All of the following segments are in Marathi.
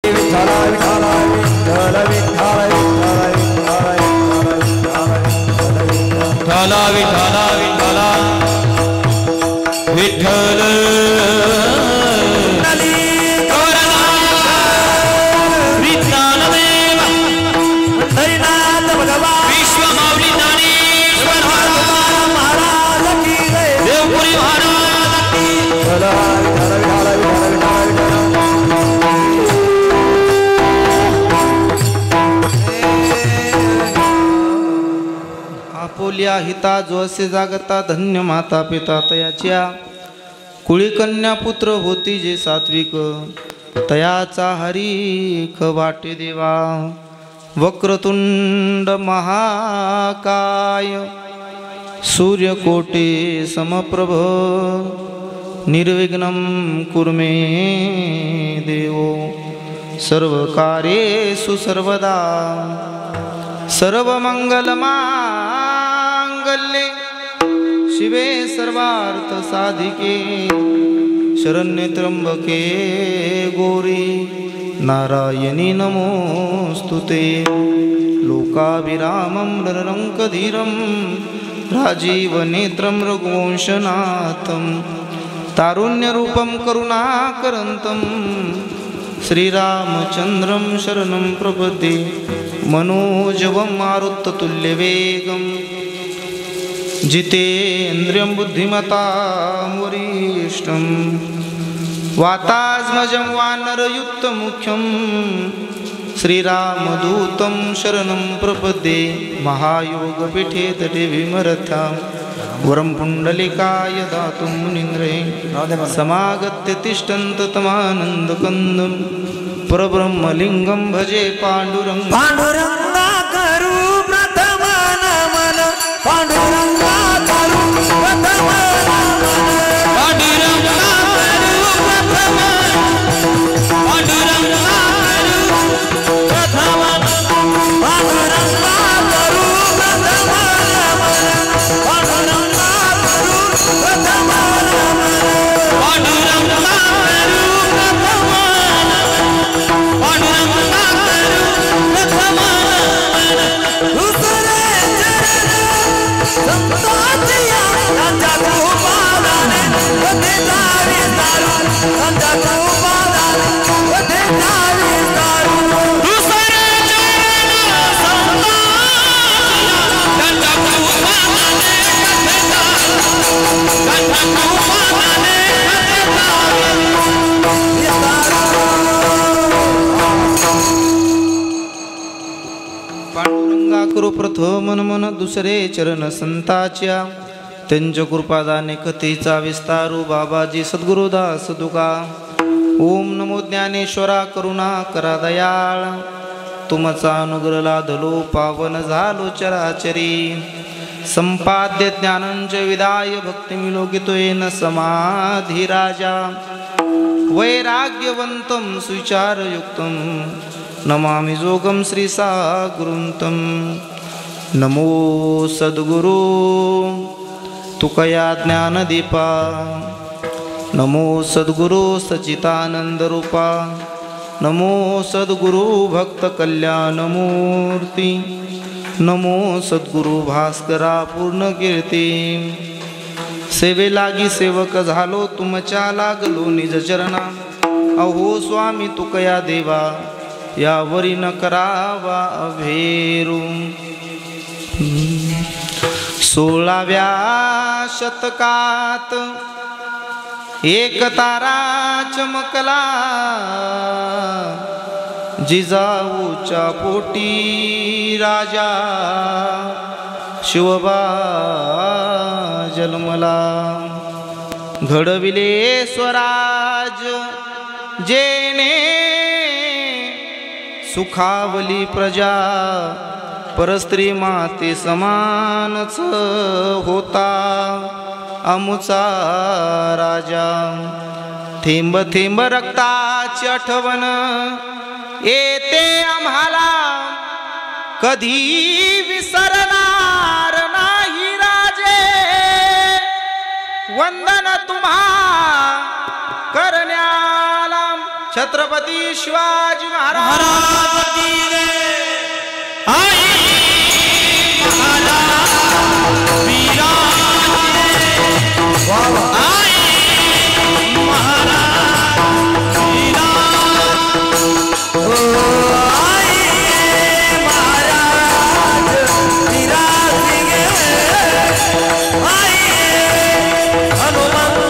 विठ्ठल विठ्ठल विठ्ठल विठ्ठल विठ्ठल विठ्ठल आपोल्या हिता जो असे जागता धन्य माता पिता तयाच्या कुळी कन्या पुत्र होती जे सात्विक तयाचा हरीख वाटे देवा वक्रतुंड महाकाय सूर्यकोटी समप्रभ निर्विघ्नं कुर्मे देवो सर्वकार्येषु सर्वदा सर्वमंगलमांगल्ये शिवे सर्वार्थ साधिके शरण्ये त्र्यंबके गौरी नारायणी नमोस्तुते लोकाभिरामं नररङ्कधीरं राजीवनेत्रं रघुवंशनाथं तारुण्यरूपं करुणाकरन्तं श्रीरामचन्द्रं शरणं प्रपद्ये मनोजवं मारुततुल्यवेगं जितेन्द्रियं बुद्धिमतां वरिष्ठं वातात्मजं वानरयुक्तमुख्यं श्रीरामदूतं शरणं प्रपद्ये महायोगपीठे तटे विमरथां वरं पुण्डलिकाय दातुं मुनीन्द्रे समागत्य तिष्ठन्त तमानन्दकन्दं परब्रह्मलिङ्गं भजे पाण्डुरङ्गं पांडुरंगा करू प्रथम नमन पांडुरंगा करू प्रथम पांडुरंगा करू प्रथम पांडुरंगा करू प्रथम पांडुरंगा करू प्रथम नमन पांडुरंगा करू प्रथम नमन पांडुरंगा करू प्रथम पांडुरंगा करू प्रथम दुसरे चरण संतांच्या त्यांच्या कृपादाने वदे जावी सारू त्यांच्या कृपादाने वदे जावी सारू दुसरे चरण संतांच्या त्यांच्या कृपादाने पांडुरंगा करू प्रथम मन दुसरे चरण संताच्या त्यांच्या कृपादाने कथेचा विस्तारू बाबाजी सद्गुरुदास तुका ओम नमो ज्ञानेश्वरा करुणा करा दयाळ तुमचा अनुग्रह लादलो पावन झालो चराचरी संपाद्य ज्ञानंच विदाय भक्ती मिलोकितोयेन समाधी राजा वैराग्यवंतं सुविचारयुक्तं नमामि जोगं श्री सागुरुन्तं नमो सद्गुरु तुकया ज्ञानदीपा नमो सद्गुरु सच्चिदानंदरूपा नमो सद्गुरु भक्त कल्याणमूर्ती नमो सद्गुरु भास्करा पूर्ण कीर्ती सेवे लागी सेवक झालो तुमच्या लागलो निज चरणा अहो स्वामी तुकया देवा यावरी न करावा अभेरू 16व्या शतकात एक तारा चमकला जिजाऊच्या पोटी राजा शिवबा जन्मला घडविले स्वराज जेने सुखावली प्रजा परस्त्री माते समानच होता आमुचा राजा थेंब थेंब रक्ताची आठवण येते आम्हाला कधी विसरणार नाही राजे वंदन तुम्हा करण्याला छत्रपती शिवाजी महाराज की जय। आई महाराज विराज आई महाराज विराज आई महाराज विराज आई हनुमंत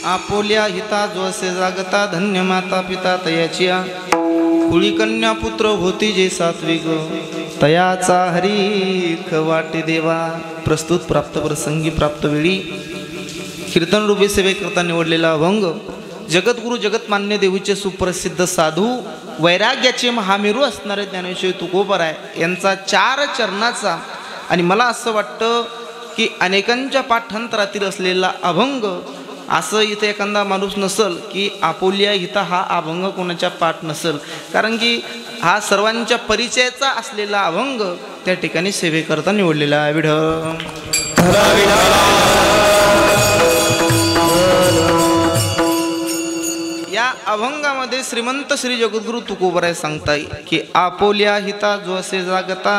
आपोल्या हिता जो असे जागता धन्य माता पिता तयाचिया कुळी कन्या पुत्र होती जे सात्विक तयाचा हरीख वाटे देवा. प्रस्तुत प्राप्त प्रसंगी प्राप्त वेळी कीर्तन रूपे सेवेकरता निवडलेला अभंग जगद्गुरु जगतमान्य देवीचे सुप्रसिद्ध साधू वैराग्याचे महामेरू असणारे ज्ञानेश्वर तुकोबराय यांचा 4 चरणाचा आणि मला असं वाटतं की अनेकांच्या पाठांतरातील असलेला अभंग. असं इथे एखादा माणूस नसल की आपोल्या हिता हा अभंग कोणाच्या पाठ नसल, कारण की हा सर्वांच्या परिचयाचा असलेला अभंग त्या ठिकाणी सेवेकरता निवडलेला आहे. विठ्ठल या अभंगामध्ये श्रीमंत श्री जगद्गुरु तुकोबराय सांगताय की आपोल्या हिता जो असे जागता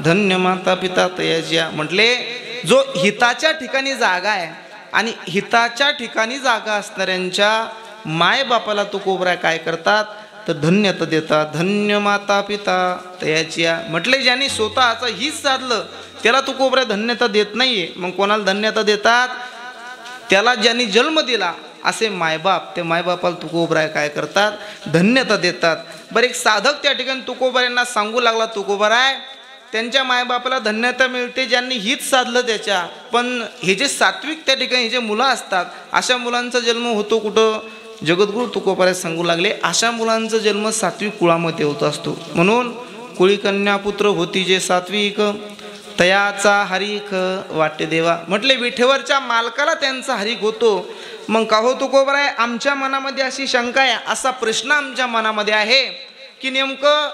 धन्य माता पिता तयाच्या. म्हटले जो हिताच्या ठिकाणी जागा आहे आणि हिताच्या ठिकाणी जागा असणाऱ्यांच्या मायबापाला तुकोबराय काय करतात तर धन्यता देतात. धन्य माता पिता तयाच्या. म्हटले ज्यांनी स्वतःचं हित साधलं त्याला तुकोबराय धन्यता देत नाहीये. मग कोणाला धन्यता देतात? त्याला ज्यांनी जन्म दिला असे मायबाप, ते मायबापाला तुकोबराय काय करतात धन्यता देतात. बरं एक साधक त्या ठिकाणी तुकोबरायांना सांगू लागला तुकोबराय त्यांच्या मायबापाला धन्यता मिळते ज्यांनी हित साधलं त्याच्या. पण हे जे सात्विक त्या ठिकाणी जे मुलं असतात अशा मुलांचा जन्म होतो कुठं? जगद्गुरु तुकोबराय सांगू लागले अशा मुलांचा जन्म सात्विक कुळामध्ये होत असतो. म्हणून कुळी कन्या पुत्र होती जे सात्विक तयाचा हरीख वाटे देवा. म्हटले विठेवरच्या मालकाला त्यांचा हरीख होतो. मग का हो तुकोबराय आमच्या मनामध्ये अशी शंका आहे, असा प्रश्न आमच्या मनामध्ये आहे की नेमकं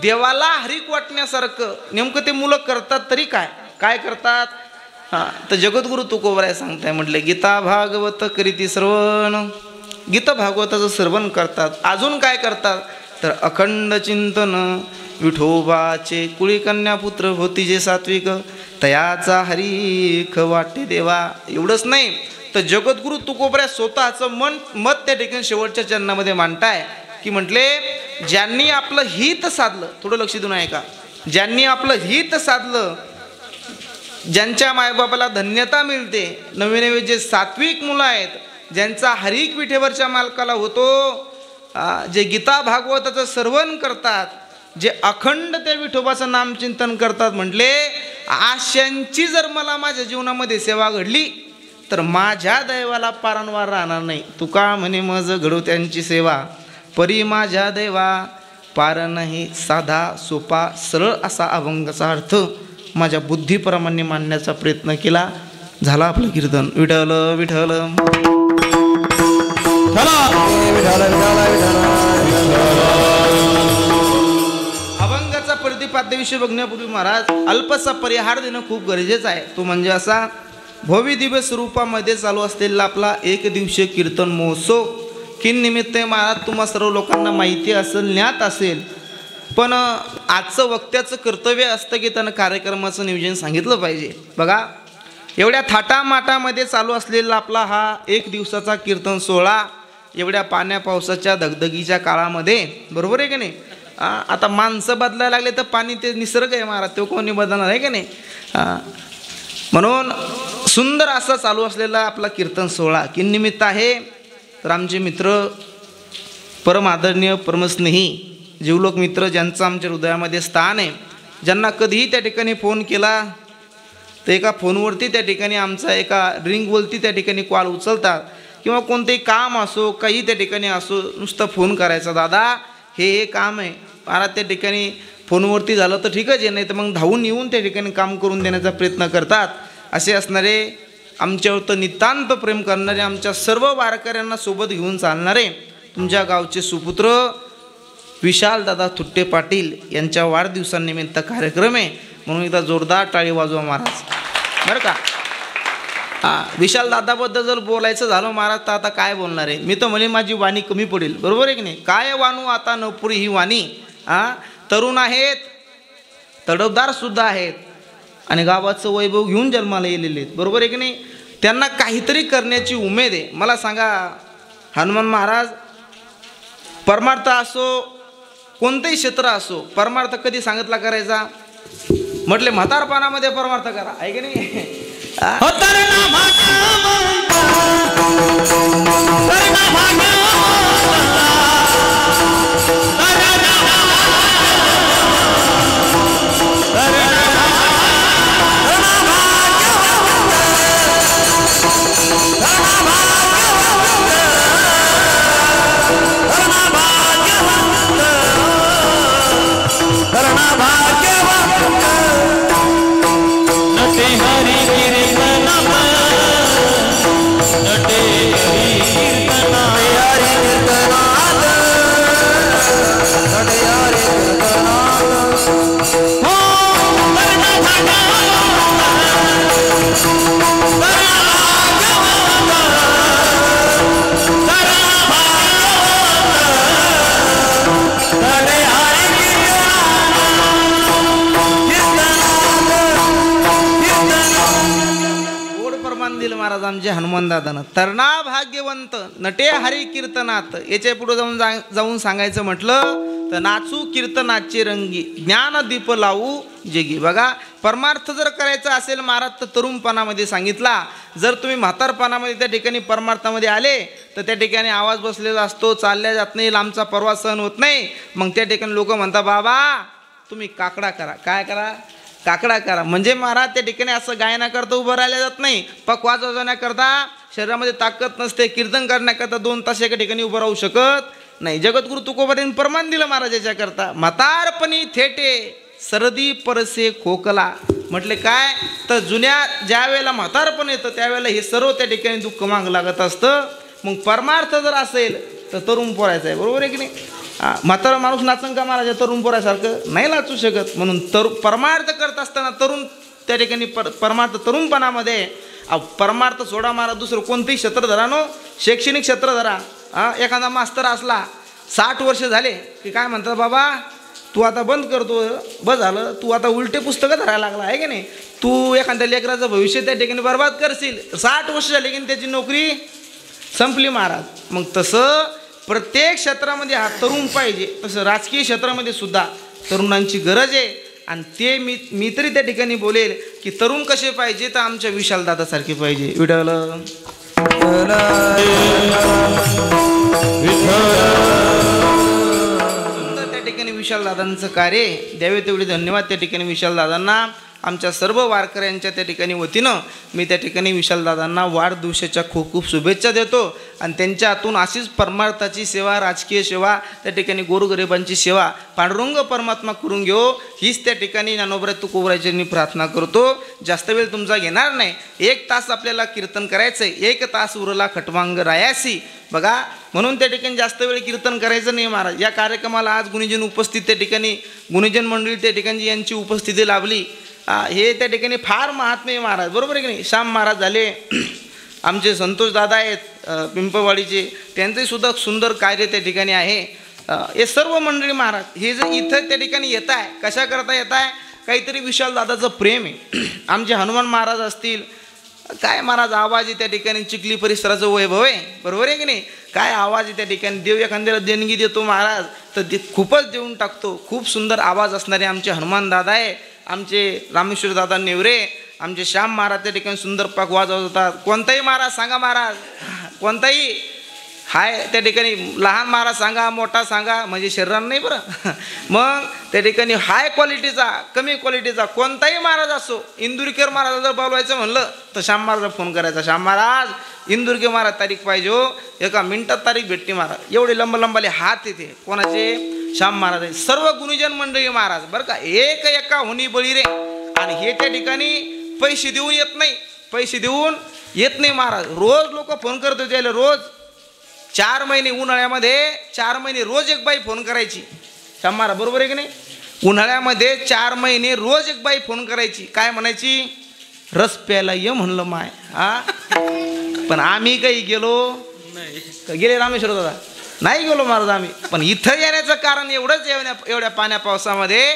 देवाला हरीक वाटण्यासारखं नेमकं ते मुलं करतात तरी काय काय करतात? हां तर जगद्गुरु तुकोबराय सांगताय म्हटले गीता भागवत करीती श्रवण. गीता भागवताचं श्रवण करतात. अजून काय करतात तर अखंड चिंतन विठोबाचे कुळी कन्या पुत्र होती जे सात्विक तयाचा हरीख वाटे देवा. एवढंच नाही तर जगद्गुरु तुकोबराय स्वतःचं मत त्या ठिकाणी शेवटच्या चरणामध्ये मांडताय की म्हटले ज्यांनी आपलं हित साधलं, थोडं लक्ष देऊन ऐका, ज्यांनी आपलं हित साधलं ज्यांच्या मायबापाला धन्यता मिळते, नवे नवे जे सात्विक मुलं आहेत ज्यांचा हरीक विठेवरच्या मालकाला होतो, जे गीता भागवताचं श्रवण करतात, जे अखंड त्या विठोबाचं नामचिंतन करतात, म्हटले आशांची जर मला माझ्या जीवनामध्ये सेवा घडली तर माझ्या दैवाला पारंवार राहणार नाही. तुका म्हणे मज घडू त्यांची सेवा परी माझ्या देवा पार नाही. साधा सोपा सरळ असा अभंगाचा अर्थ माझ्या बुद्धीप्रमाणे मांडण्याचा प्रयत्न केला. झाला आपलं कीर्तन. विठ्ठल विठ्ठल अभंगाचा प्रतिपाद्यविषयी बघण्यापूर्वी महाराज अल्पसा परिहार देणं खूप गरजेचं आहे. तो म्हणजे असा भव्य दिव्य स्वरूपामध्ये चालू असलेला आपला एक दिवसीय कीर्तन महोत्सव. किन निमित्त महाराज तुम्हा सर्व लोकांना माहिती असेल, ज्ञात असेल, पण आजचं वक्त्याचं कर्तव्य असतं की त्यानं कार्यक्रमाचं नियोजन सांगितलं पाहिजे. बघा एवढ्या थाटामाटामध्ये चालू असलेला आपला हा एक दिवसाचा कीर्तन सोहळा एवढ्या पाण्या पावसाच्या दगदगीच्या काळामध्ये, बरोबर आहे की नाही? आता माणसं बदलायला लागले तर पाणी ते निसर्ग आहे महाराज, तो कोणी बदलणार आहे की नाही? म्हणून सुंदर असा चालू असलेला आपला कीर्तन सोहळा की निमित्त आहे. तर आमचे मित्र, परम आदरणीय परमस्नेही जीवलोक मित्र, ज्यांचं आमच्या हृदयामध्ये स्थान आहे, ज्यांना कधीही त्या ठिकाणी फोन केला तर एका फोनवरती त्या ठिकाणी आमचा एका रिंगवरती त्या ठिकाणी कॉल उचलतात, किंवा कोणतेही काम असो काही त्या ठिकाणी असो नुसतं फोन करायचा, दादा हे काम आहे महाराज, त्या ठिकाणी फोनवरती झालं तर ठीकच आहे, नाही तर मग धावून येऊन त्या ठिकाणी काम करून देण्याचा प्रयत्न करतात. असे असणारे आमच्यावर तर नितांत प्रेम करणारे, आमच्या सर्व वारकऱ्यांना सोबत घेऊन चालणारे तुमच्या गावचे सुपुत्र विशाल दादा थुट्टे पाटील यांच्या वाढदिवसानिमित्त कार्यक्रम आहे, म्हणून एकदा जोरदार टाळी वाजवा महाराज, बरं का? विशाल दादाबद्दल जर बोलायचं झालं महाराज तर आता काय बोलणार आहे? मी तर म्हणे माझी वाणी कमी पडेल, बरोबर आहे की नाही? काय वाणू आता नपुरी ही वाणी. तरुण आहेत, तडफदार सुद्धा आहेत आणि गावाचं वैभव घेऊन जन्माला येलेले आहेत, बरोबर आहे की नाही? त्यांना काहीतरी करण्याची उमेद आहे. मला सांगा, हनुमान महाराज परमार्थ असो कोणतंही क्षेत्र असो, परमार्थ कधी सांगितला करायचा? म्हटले म्हातारपणामध्ये परमार्थ करा, आहे की नाही? महाराज आमचे हनुमान दादानं तरणा भाग्यवंत नटे हरी कीर्तनात, याच्या पुढे जाऊन सांगायचं म्हटलं तर नाचू कीर्तनाचे रंगी, ज्ञान दीप लावू जगी. बघा, परमार्थ जर करायचा असेल महाराज तर तरुणपणामध्ये सांगितला, जर तुम्ही म्हातारपणामध्ये त्या ठिकाणी परमार्थामध्ये आले तर त्या ठिकाणी आवाज बसलेला असतो, चालल्या जात नाही, लांबचा प्रवास सहन होत नाही. मग त्या ठिकाणी लोक म्हणतात, बाबा तुम्ही काकडा करा. काय करा? काकडा करा. म्हणजे महाराज त्या ठिकाणी असं गायनाकरता उभं राहिल्या जात नाही, पक वाजवण्याकरता शरीरामध्ये ताकद नसते, कीर्तन करण्याकरता 2 तास एका ठिकाणी उभं राहू शकत नाही. जगद्गुरु तुकोबांनी प्रमाण दिलं महाराजाच्या करता, म्हातारपणी थेटे सरदी परसे खोकला. म्हटले काय तर जुन्या ज्या वेळेला म्हातारपण येतं त्यावेळेला हे सर्व त्या ठिकाणी दुःख माग लागत असतं. मग परमार्थ जर असेल तर तरुण पोरायचं आहे, बरोबर आहे की नाही? म्हातारा माणूस नाचन का महाराज तरुण पोरासारखं नाही नाचू शकत. म्हणून परमार्थ करत असताना तरुण त्या ठिकाणी परमार्थ तरुणपणामध्ये परमार्थ सोडा महाराज, दुसरं कोणतेही क्षेत्र धरा नो, शैक्षणिक क्षेत्र धरा. एखादा मास्तर असला 60 वर्ष झाले की काय म्हणतात, बाबा तू आता बंद करतो, बस झालं, तू आता उलटे पुस्तकं धरायला लागला, आहे की नाही? तू एखाद्या लेकराचं भविष्य त्या ठिकाणी बर्बाद करशील. 60 वर्ष झाले की त्याची नोकरी संपली महाराज. मग तसं प्रत्येक क्षेत्रामध्ये हा तरुण पाहिजे, तसं राजकीय क्षेत्रामध्ये सुद्धा तरुणांची गरज आहे. आणि ते मी तरी त्या ठिकाणी बोलेल की तरुण कसे पाहिजे तर आमच्या विशाल दादासारखे पाहिजे. विठ्ठल त्या ठिकाणी विशाल दादांचं कार्य द्यावे तेवढे धन्यवाद त्या ठिकाणी विशाल दादांना. आमच्या सर्व वारकऱ्यांच्या त्या ठिकाणी वतीनं मी त्या ठिकाणी विशाल दादांना वाढदिवसाच्या खूप खूप शुभेच्छा देतो. आणि त्यांच्या हातून अशीच परमार्थाची सेवा, राजकीय सेवा, त्या ठिकाणी गोरगरिबांची सेवा पांडुरंग परमात्मा करून घेऊ, हीच त्या ठिकाणी ज्ञानोबा तुकोबारायांची मी प्रार्थना करतो. जास्त वेळ तुमचा घेणार नाही, 1 तास आपल्याला कीर्तन करायचं आहे. 1 तास उरला खटवांग रायासी. बघा, म्हणून त्या ठिकाणी जास्त वेळ कीर्तन करायचं नाही महाराज. या कार्यक्रमाला आज गुणीजन उपस्थित, त्या ठिकाणी गुणीजन मंडळी त्या ठिकाणी यांची उपस्थिती लाभली, हे त्या ठिकाणी फार महात्म्य महाराज, बरोबर आहे की नाही? श्याम महाराज झाले, आमचे संतोष दादा आहेत पिंपळवाडीचे, त्यांचंही सुद्धा सुंदर कार्य त्या ठिकाणी आहे. हे सर्व मंडळी महाराज हे जे इथं त्या ठिकाणी येत आहे, कशा करता येत आहे? काहीतरी विशाल दादाचं प्रेम आहे. आमचे हनुमान महाराज असतील, काय महाराज आवाज आहे त्या ठिकाणी, चिखली परिसराचं वैभव आहे, बरोबर आहे की नाही? काय आवाज आहे त्या ठिकाणी, देव एखाद्याला देणगी देतो महाराज तर ते खूपच देऊन टाकतो. खूप सुंदर आवाज असणारे आमचे हनुमान दादा आहे, आमचे रामेश्वर दादा नेवरे, आमचे श्याम महाराज त्या ठिकाणी सुंदर पाक वाजवतात. कोणताही महाराज सांगा महाराज, कोणताही हाय त्या ठिकाणी, लहान महाराज सांगा, मोठा सांगा, म्हणजे शरीरानं नाही बरं. मग त्या ठिकाणी हाय क्वालिटीचा, कमी क्वालिटीचा कोणताही महाराज असो, इंदुरीकर महाराज जर बोलवायचं म्हणलं तर श्याम महाराज फोन करायचा, श्याम महाराज इंदुरके महाराज तारीख पाहिजे हो, एका मिनिटात तारीख भेटते महाराज. एवढे लंबाले हात येते कोणाचे, श्याम महाराज आहे. सर्व गुणीजन मंडळी महाराज बरं का, एक एका होणी बळी रे. आणि हे त्या ठिकाणी पैसे देऊन येत नाही, पैसे देऊन येत नाही महाराज. रोज लोक फोन करत होते, रोज 4 महिने उन्हाळ्यामध्ये 4 महिने रोज एक बाई फोन करायची. श्याम महाराज बरोबर आहे की नाही? उन्हाळ्यामध्ये 4 महिने रोज एक बाई फोन करायची, काय म्हणायची, रस प्यायला ये म्हणलं माय. हा पण आम्ही काही गेलो नाही, गेले रामेश्वर दादा नाही गेलो महाराज आम्ही. पण इथं येण्याचं कारण एवढंच, एवढ्या पाण्या पावसामध्ये,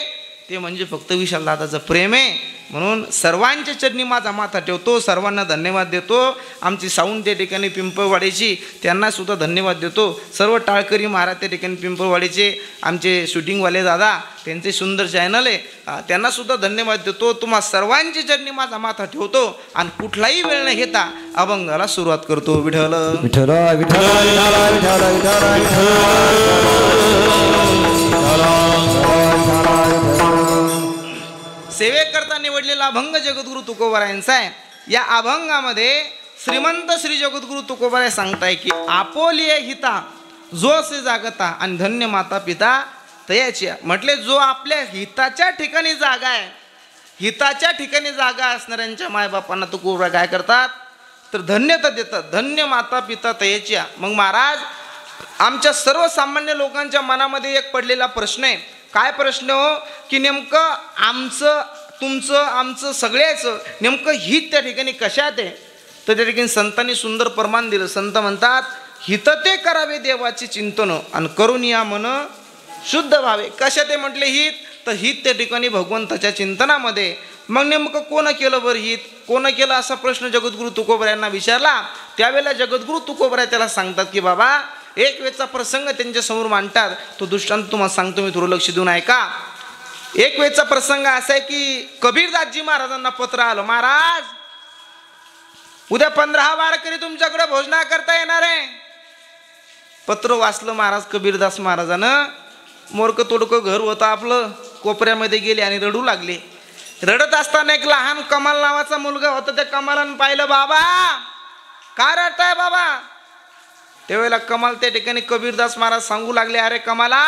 ते म्हणजे फक्त विशाल दादाचं प्रेम आहे. म्हणून सर्वांच्या चरणी माझा माथा ठेवतो, सर्वांना धन्यवाद देतो. आमची साऊंड त्या ठिकाणी पिंपळवाडीची, त्यांना सुद्धा धन्यवाद देतो. सर्व टाळकरी महाराज त्या ठिकाणी पिंपळवाडीचे, आमचे शूटिंगवाले दादा, त्यांचे सुंदर चॅनल आहे, त्यांना सुद्धा धन्यवाद देतो. तुम्हा सर्वांच्या चरणी माझा माथा ठेवतो आणि कुठलाही वेळ न घेता अभंगाला सुरुवात करतो. विठ्ठल विठ्ठल विठ्ठल विठ्ठल सेवेकरता निवडलेला अभंग जगद्गुरु तुकोबारायांचा आहे. या अभंगामध्ये श्रीमंत श्री जगद्गुरु तुकोबाराय सांगताय की आपोलिये हिता जो असे जागता आणि धन्य माता पिता तयाची. म्हटले जो आपल्या हिताच्या ठिकाणी जागा आहे, हिताच्या ठिकाणी जागा असणाऱ्यांच्या मायबापांना तुकोबाराय काय करतात तर धन्यता देतात, धन्य माता पिता तयाची. मग महाराज आमच्या सर्वसामान्य लोकांच्या मनामध्ये एक पडलेला प्रश्न आहे. काय प्रश्न हो की नेमकं आमचं तुमचं आमचं सगळ्याचं नेमकं हित त्या ठिकाणी कशात आहे. तर त्या ठिकाणी संतांनी सुंदर प्रमाण दिलं. संत म्हणतात हित ते करावे देवाचे चिंतन आणि करून या मन शुद्ध व्हावे. कशा ते म्हटले हित, तर हित त्या ठिकाणी भगवंताच्या चिंतनामध्ये. मग नेमकं कोण केलं बरं हित, कोण केलं असा प्रश्न जगद्गुरु तुकोबारायांना विचारला. त्यावेळेला जगद्गुरु तुकोबाराय त्याला सांगतात की बाबा एक वेळचा प्रसंग त्यांच्या समोर मांडतात. तो दृष्टांत तुम्हाला सांगतो, मी थोडं लक्ष देऊन ऐका. एक वेळचा प्रसंग असा आहे की कबीरदासजी महाराजांना पत्र आलं, महाराज उद्या 15 वारकरी तुमच्याकडे भोजना करता येणार आहे. पत्र वाचलं महाराज कबीरदास महाराजानं. मोरक तोडकं घर होतं आपलं, कोपऱ्यामध्ये गेले आणि रडू लागले. रडत असताना एक लहान कमाल नावाचा मुलगा होता, त्या कमालानं पाहिलं, बाबा काय रडताय बाबा. त्यावेळेला कमाल त्या ठिकाणी कबीरदास महाराज सांगू लागले, अरे कमाला,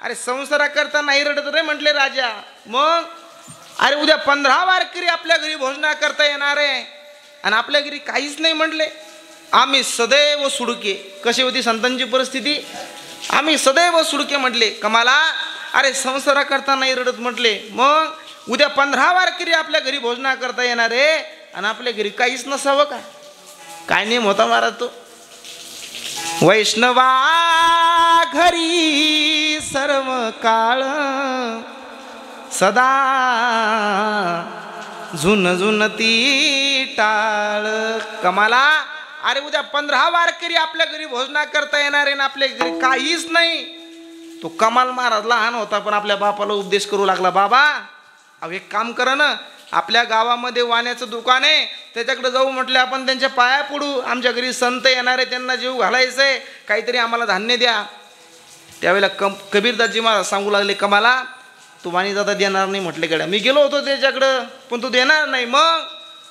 अरे संसारा करता नाही रडत रे म्हटले राजा. मग अरे उद्या 15 वारकरी आपल्या घरी भोजना करता येणार आहे आणि आपल्या घरी काहीच नाही म्हटले. आम्ही सदैव सुडके. कशी होती संतांची परिस्थिती, आम्ही सदैव सुडके म्हटले. कमाला अरे संसारा करता नाही रडत म्हटले, मग उद्या 15 वारकरी आपल्या घरी भोजना करता येणार आहे आणि आपल्या घरी काहीच नसावं काय. काय नियम होता महाराज तो, वैष्णवा घरी सर्व काळ सदा झुन झुनती टाळ. कमाला अरे उद्या 15 वारकरी आपल्या घरी भोजना करता येणार आहे ना आपल्या घरी काहीच नाही. तो कमाल महाराज लहान होता पण आपल्या बापाला उपदेश करू लागला, बाबा अहो एक काम करा ना, आपल्या गावामध्ये वाण्याचं दुकान आहे, त्याच्याकडे जाऊ म्हटले, आपण त्यांच्या पाया पडू, आमच्या घरी संत येणार आहे, त्यांना जीव घालायचं आहे, काहीतरी आम्हाला धान्य द्या. त्यावेळेला कबीरदासजी महाराज सांगू लागले, कमाला तू वाणी दादा देणार नाही म्हटले. गड्या मी गेलो होतो त्याच्याकडं पण तू देणार नाही. मग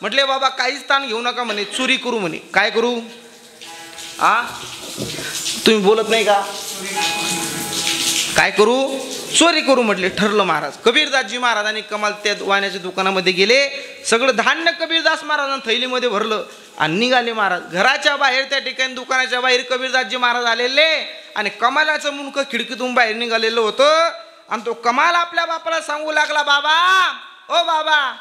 म्हटले बाबा काहीच ताण घेऊ नका म्हणे, चोरी करू म्हणे. काय करू, तुम्ही बोलत नाही का, काय करू, चोरी करू म्हटले. ठरलं महाराज. कबीरदासजी महाराजांनी कमाल त्या वाण्याच्या दुकानामध्ये गेले, सगळं धान्य कबीरदास महाराजांना थैलीमध्ये भरलं आणि निघाले महाराज. घराच्या बाहेर त्या ठिकाणी दुकानाच्या बाहेर कबीरदासजी महाराज आलेले आणि कमालाचं मुंडकं खिडकीतून बाहेर निघालेलं होतं. आणि तो कमाल आपल्या बापाला सांगू लागला, बाबा ओ बाबा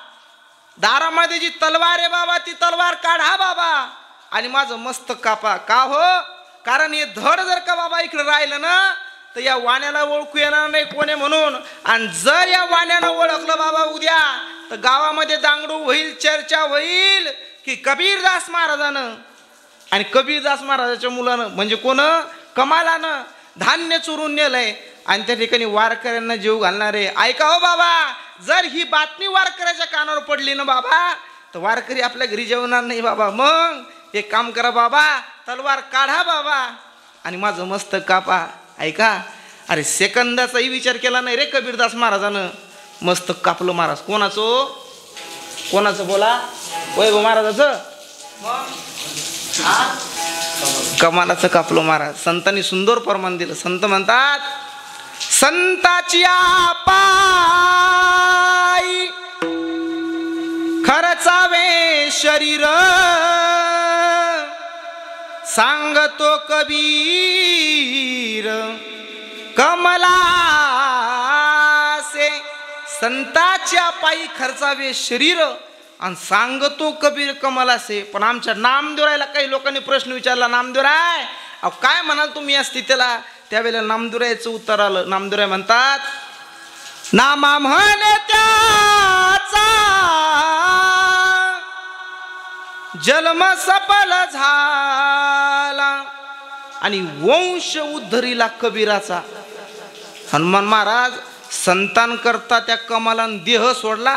दारामध्ये जी तलवार आहे बाबा, ती तलवार काढा बाबा आणि माझं मस्त कापा. का हो, कारण हे धड जर का बाबा इकडे राहिलं ना तर या वाण्याला ओळखू येणार नाही कोणी म्हणून. आणि जर या वाण्यानं ओळखलं बाबा उद्या तर गावामध्ये दांगडू होईल, चर्चा होईल, की कबीरदास महाराजानं आणि कबीरदास महाराजाच्या मुलानं म्हणजे कोण कमालानं धान्य चोरून नेलंय आणि त्या ठिकाणी वारकऱ्यांना जीव घालणारे. ऐका हो बाबा, जर ही बातमी वारकऱ्याच्या कानावर पडली ना बाबा तर वारकरी आपल्या घरी जेवणार नाही बाबा. मग एक काम करा बाबा, तलवार काढा बाबा आणि माझं मस्तक कापा. ऐका, अरे सेकंदाचाही विचार केला नाही रे कबीरदास महाराजानं, मस्तक कापलं महाराज. कोणाचं बोला, वैभव महाराजाचं कमालाचं कापलं महाराज. संतांनी सुंदर प्रमाण दिलं. संत म्हणतात, संताची पायी खर्चावे शरीर, सांगतो कबीर कमलासे. संताच्या पायी खर्चावे शरीर आणि सांगतो कबीर कमलासे. पण आमच्या नामदेवरायला काही लोकांनी प्रश्न विचारला, नामदेवराय अहो काय म्हणाल तुम्ही या स्थितीला? त्यावेळेला नामदेवरायचं उत्तर आलं. नामदेवराय म्हणतात, नामा म्हणे त्याचा जन्म सफल झाला आणि वंश उद्धरीला कबीराचा. हनुमान महाराज संतांकरता त्या कमालान देह सोडला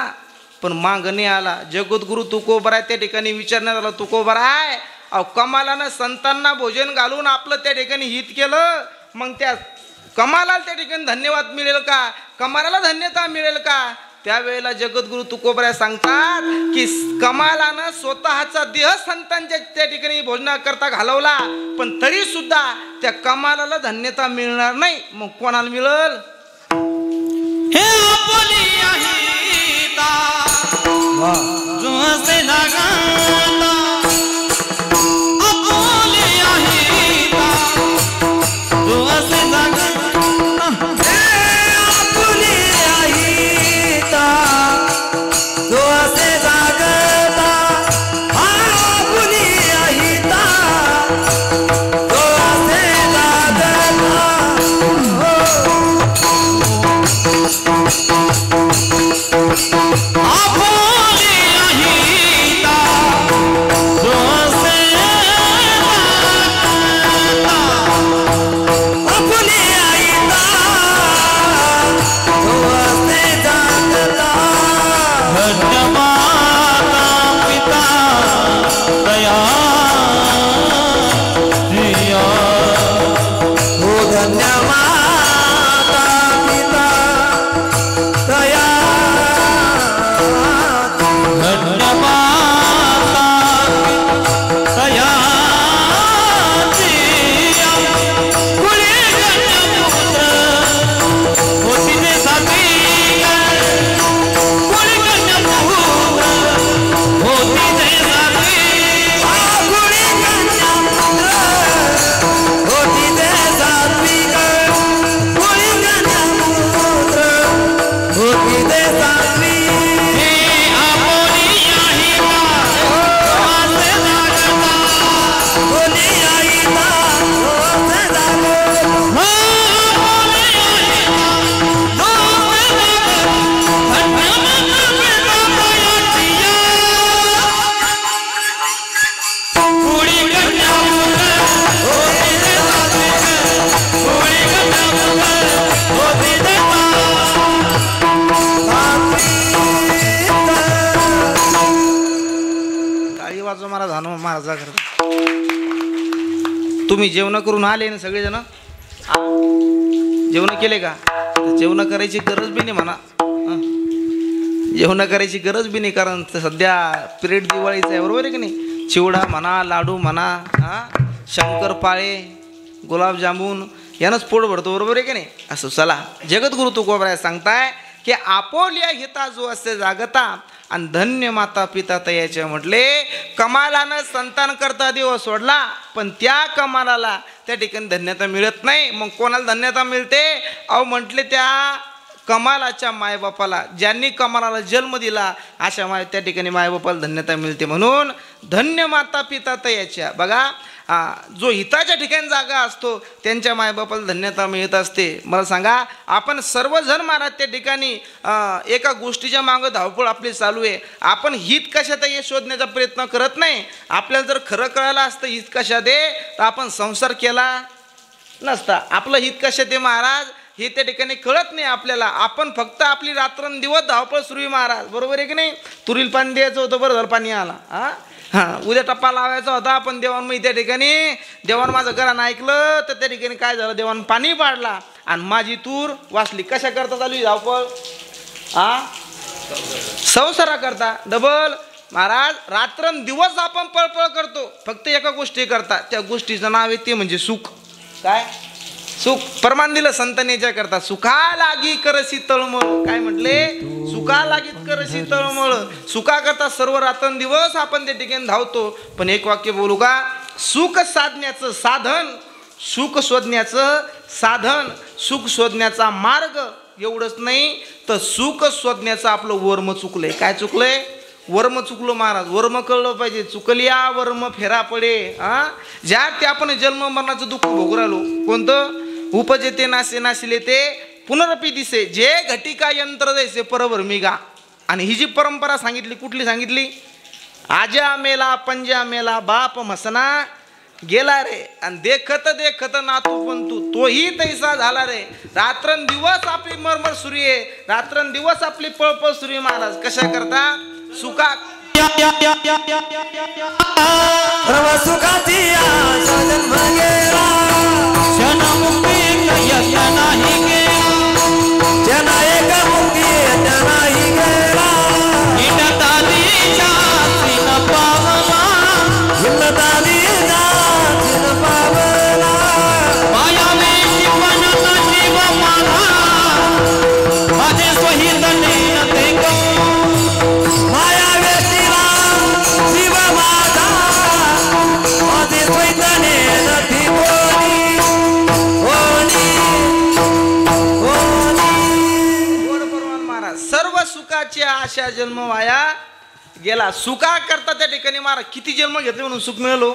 पण मागणे आला. जगद्गुरु तुको बराय त्या ठिकाणी विचारण्यात आलं, तुको बराय अहो कमालानं संतांना भोजन घालून आपलं त्या ठिकाणी हित केलं, मग त्या कमालाला त्या ठिकाणी धन्यवाद मिळेल का? कमालाला धन्यता मिळेल का? त्यावेळेला जगद्गुरु तुकोबराय सांगतात की कमालानं स्वतःचा देह संतांच्या त्या ठिकाणी भोजनाकरता घालवला पण तरी सुद्धा त्या कमालाला धन्यता मिळणार नाही. मग कोणाला मिळेल? हे बोली अहिता जो से लगाता बोली अहिता जो से लगाता हे बोली अहिता जो से लगाता बोली अहिता जो से लगाता तुम्ही जेवण करून आले ना सगळेजण? जेवण केले का? जेवण करायची गरज बी नाही म्हणा, जेवण करायची गरज बी नाही, कारण सध्या पिरियड दिवाळीचा आहे, बरोबर आहे की नाही? चिवडा म्हणा, लाडू म्हणा, शंकरपाळे, गुलाबजामुन यानंच पोट भरतो, बरोबर आहे की नाही? असं चला, जगद्गुरु तुकोबराय सांगताय की आपोल्या हिता जो असे जागता आणि धन्य माता पिता तयाचे म्हटले. कमालानं संतान करता देव सोडला पण त्या कमालाला त्या ठिकाणी धन्यता मिळत नाही. मग कोणाला धन्यता मिळते? अहो म्हटले त्या कमालाच्या मायबापाला, ज्यांनी कमालाला जन्म दिला अशा त्या ठिकाणी मायबापाला धन्यता मिळते. म्हणून धन्य माता पिता तयाच्या. बघा जो हिताच्या ठिकाणी जागा असतो त्यांच्या मायबापाला धन्यता मिळत असते. मला सांगा, आपण सर्वजण महाराज त्या ठिकाणी एका गोष्टीच्या मागं धावपळ आपली चालू आहे. आपण हित कशात हे शोधण्याचा प्रयत्न करत नाही. आपल्याला जर खरं कळालं असतं हित कशात आहे तर आपण संसार केला नसता. आपलं हित कशात आहे महाराज हे त्या ठिकाणी कळत नाही आपल्याला. आपण फक्त आपली रात्रंदिवस धावपळ सुरू आहे महाराज, बरोबर आहे की नाही. तुरीला पाणी द्यायचं होतं, बरं झालं पाणी आला. उद्या टप्पा लावायचा होता, आपण देवान मी त्या ठिकाणी देवान माझं घरानं ऐकलं तर त्या ठिकाणी काय झालं, देवान पाणी पाडला आणि माझी तूर वाचली. कशा करता चालू आहे धावपळ? संसारा करता डबल महाराज. रात्रंदिवस आपण पळपळ करतो फक्त एका गोष्टी करता, त्या गोष्टीचं नाव आहे ते म्हणजे सुख. काय सुख? प्रमाण दिलं संतांच्या करता, सुखा लागी करसी तळमळ. काय म्हटले? सुखा लागीत करसी तळमळ. सुखा करता सर्व रात्रंदिवस आपण त्या ठिकाणी धावतो. पण एक वाक्य बोलू का? सुख साधण्याचं साधन, सुख शोधण्याचं साधन, सुख शोधण्याचा मार्ग एवढंच नाही तर सुख शोधण्याचं आपलं वर्म चुकलंय. काय चुकलंय? वर्म चुकलो महाराज. वर्म कळलं पाहिजे. चुकलिया वर्म फेरा पडे. ज्या ते आपण जन्म मरणाचं दुःख भोगू राहिलो. कोणतं? उपजे ते नासे नाशिले ते पुनरपी दिसे, जे घटिका यंत्र जैसे परभ्रमी गा. आणि ही जी परंपरा सांगितली कुठली सांगितली? आजा मेला पंजा मेला बाप म्हसना गेला रे, आणि देखत देखत नातू पंतू तोही तैसा झाला रे. रात्रंदिवस आपली मरमर सुरू आहे, रात्रंदिवस आपली पळपळ सुरू आहे महाराज. कशा करता? सुखा सुखाची आशा जन्म गेला, क्षणमुक्ती यत्न नाही गेला, जना एक मुक्ती यत्न नाही गेला. हिंडताली जातीन पावला, हिंडताली जातीन पावला, मायावी जीवनाचा जीव मला, माझे स्वहित नेते गो. आशा जन्म वाया गेला. सुखा करता त्या ठिकाणी महाराज किती जन्म घेतले म्हणून सुख मिळलो.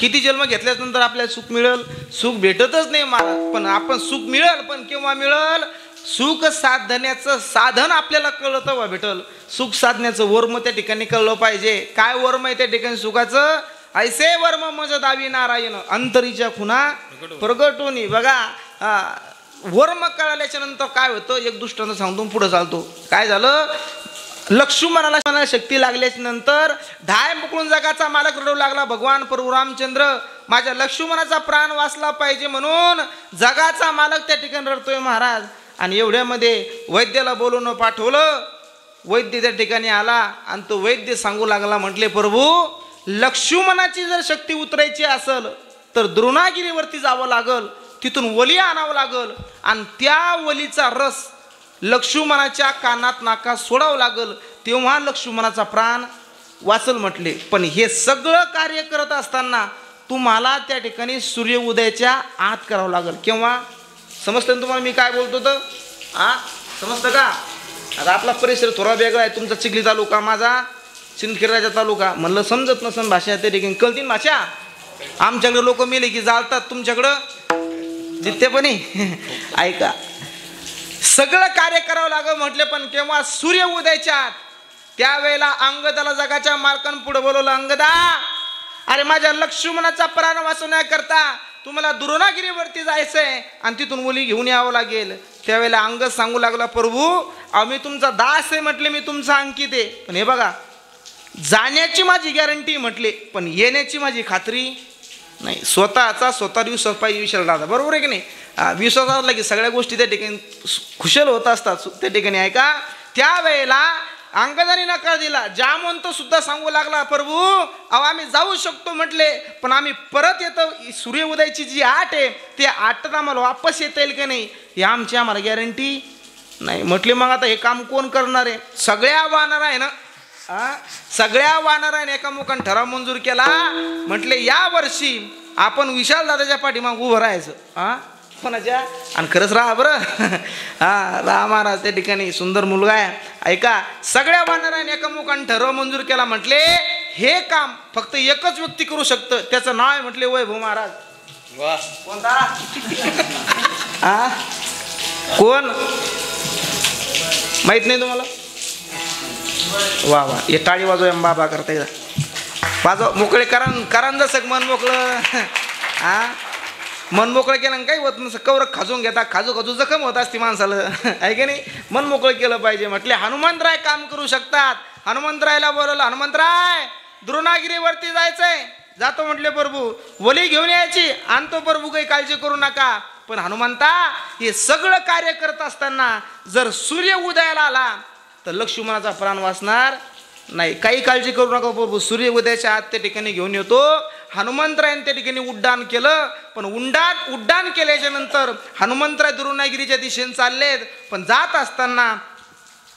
किती जन्म घेतल्यानंतर आपल्याला सुख मिळेल? सुख भेटतच नाही महाराज. पण आपण सुख मिळेल, पण केव्हा मिळेल? सुख साधण्याचं साधन आपल्याला कळलं तेव्हा भेटल. सुख साधण्याचं वर्म त्या ठिकाणी कळलं पाहिजे. काय वर्म आहे त्या ठिकाणी सुखाचं? ऐसे वर्म मज दावी नारायण अंतरीच्या खुना प्रगटोनी. बघा वर्म कळाल्याच्या नंतर काय होतं एक दृष्टांत सांगतो पुढे चालतो. काय झालं? लक्ष्मणाला शक्ती लागल्याच्या नंतर ढाय मुकळून जगाचा मालक रडू लागला. भगवान प्रभू रामचंद्र माझ्या लक्ष्मणाचा प्राण वाचला पाहिजे म्हणून जगाचा मालक त्या ठिकाणी रडतोय महाराज. आणि एवढ्यामध्ये वैद्याला बोलवून पाठवलं. वैद्य त्या ठिकाणी आला आणि तो वैद्य सांगू लागला, म्हटले प्रभू लक्ष्मणाची जर शक्ती उतरायची असेल तर द्रोणागिरीवरती जावं लागल, तिथून वली आणावं लागल आणि त्या वलीचा रस लक्ष्मणाच्या कानात नाकात सोडावं लागल, तेव्हा लक्ष्मणाचा प्राण वाचल म्हटले. पण हे सगळं कार्य करत असताना तुम्हाला त्या ठिकाणी सूर्य उदयाच्या आत करावं लागल. केव्हा? समजतं ना तुम्हाला मी काय बोलतो तर? समजतं का? आता आपला परिसर थोडा वेगळा आहे. तुमचा चिखली तालुका, माझा सिंदखेडराजा तालुका. म्हणलं समजत नसन भाषा त्या ठिकाणी. कळतीन भाषा? आमच्याकडे लोक मेले की जाळतात, तुमच्याकडं जितेपणी ऐका. सगळं कार्य करावं लागलं म्हटले. पण केव्हा? सूर्य उदयाच्या आत. त्यावेळेला अंगदाला जगाच्या मालकानं पुढे बोलवलं. अंगदा, अरे माझ्या लक्ष्मणाचा प्राण वाचवण्याकरता तुम्हाला द्रोणागिरीवरती जायचंय आणि तिथून मुली घेऊन यावं लागेल. त्यावेळेला अंगद सांगू लागला, प्रभू आम्ही तुमचा दास आहे म्हटले, मी तुमचा अंकित आहे. पण हे बघा, जाण्याची माझी गॅरंटी म्हटले, पण येण्याची माझी खात्री नाही. स्वतःचा स्वतः विश्वास पाहिजे विशाल. बरोबर आहे की नाही? विश्वास असला की सगळ्या गोष्टी त्या ठिकाणी खुशाल होत असतात त्या ठिकाणी. ऐका, त्यावेळेला अंगदाने नकार दिला. जामवंत सुद्धा सांगू लागला, प्रभू अहो आम्ही जाऊ शकतो म्हटले, पण आम्ही परत येतो. सूर्य उदयाची जी आठ आहे ते आठत आम्हाला वापस येता येईल की नाही हे आमची आम्हाला गॅरंटी नाही म्हटले. मग आता हे काम कोण करणार आहे? सगळ्या वानर आहे ना, सगळ्या वानराने एकामुखाने ठराव मंजूर केला. म्हटले या वर्षी आपण विशाल दादाच्या पाठीमाग उभं राहायचं. कोणाच्या? आणि खरंच राहा बरं. राहा महाराज त्या ठिकाणी सुंदर मुलगा आहे. ऐका, सगळ्या वानराने एकामुखाने ठराव मंजूर केला. म्हटले हे काम फक्त एकच व्यक्ती करू शकतं, त्याचं नाव आहे म्हटले वैभव महाराज. वा कोणता कोण माहित नाही तुम्हाला? वा वा, हे टाळी वाजव बाबा करता येईल वाजव मोकळे करान जसं मन मोकळं. मन मोकळं केलं काही होत नसं, कवरक खाजून घेता, खाजू जखम होत असते माणसाला आहे की नाही. मन मोकळं केलं पाहिजे. म्हटले हनुमंतराय काम करू शकतात. हनुमंतरायला बोलवलं, हनुमंतराय द्रोणागिरीवरती जायचंय. जातो म्हटले प्रभू, वली घेऊन यायची, आणतो प्रभू, काही काळजी करू नका. पण हनुमंता हे सगळं कार्य करत असताना जर सूर्य उदयाला आला तर लक्ष्मणाचा प्राण वाचणार नाही. काही काळजी करू नका प्रभू, सूर्य उदयाच्या आत त्या ठिकाणी घेऊन येतो. हनुमंतरायने त्या ठिकाणी उड्डाण केलं. पण उड्डाण केल्याच्या नंतर हनुमंतराय द्रोणागिरीच्या दिशेने चाललेत. पण जात असताना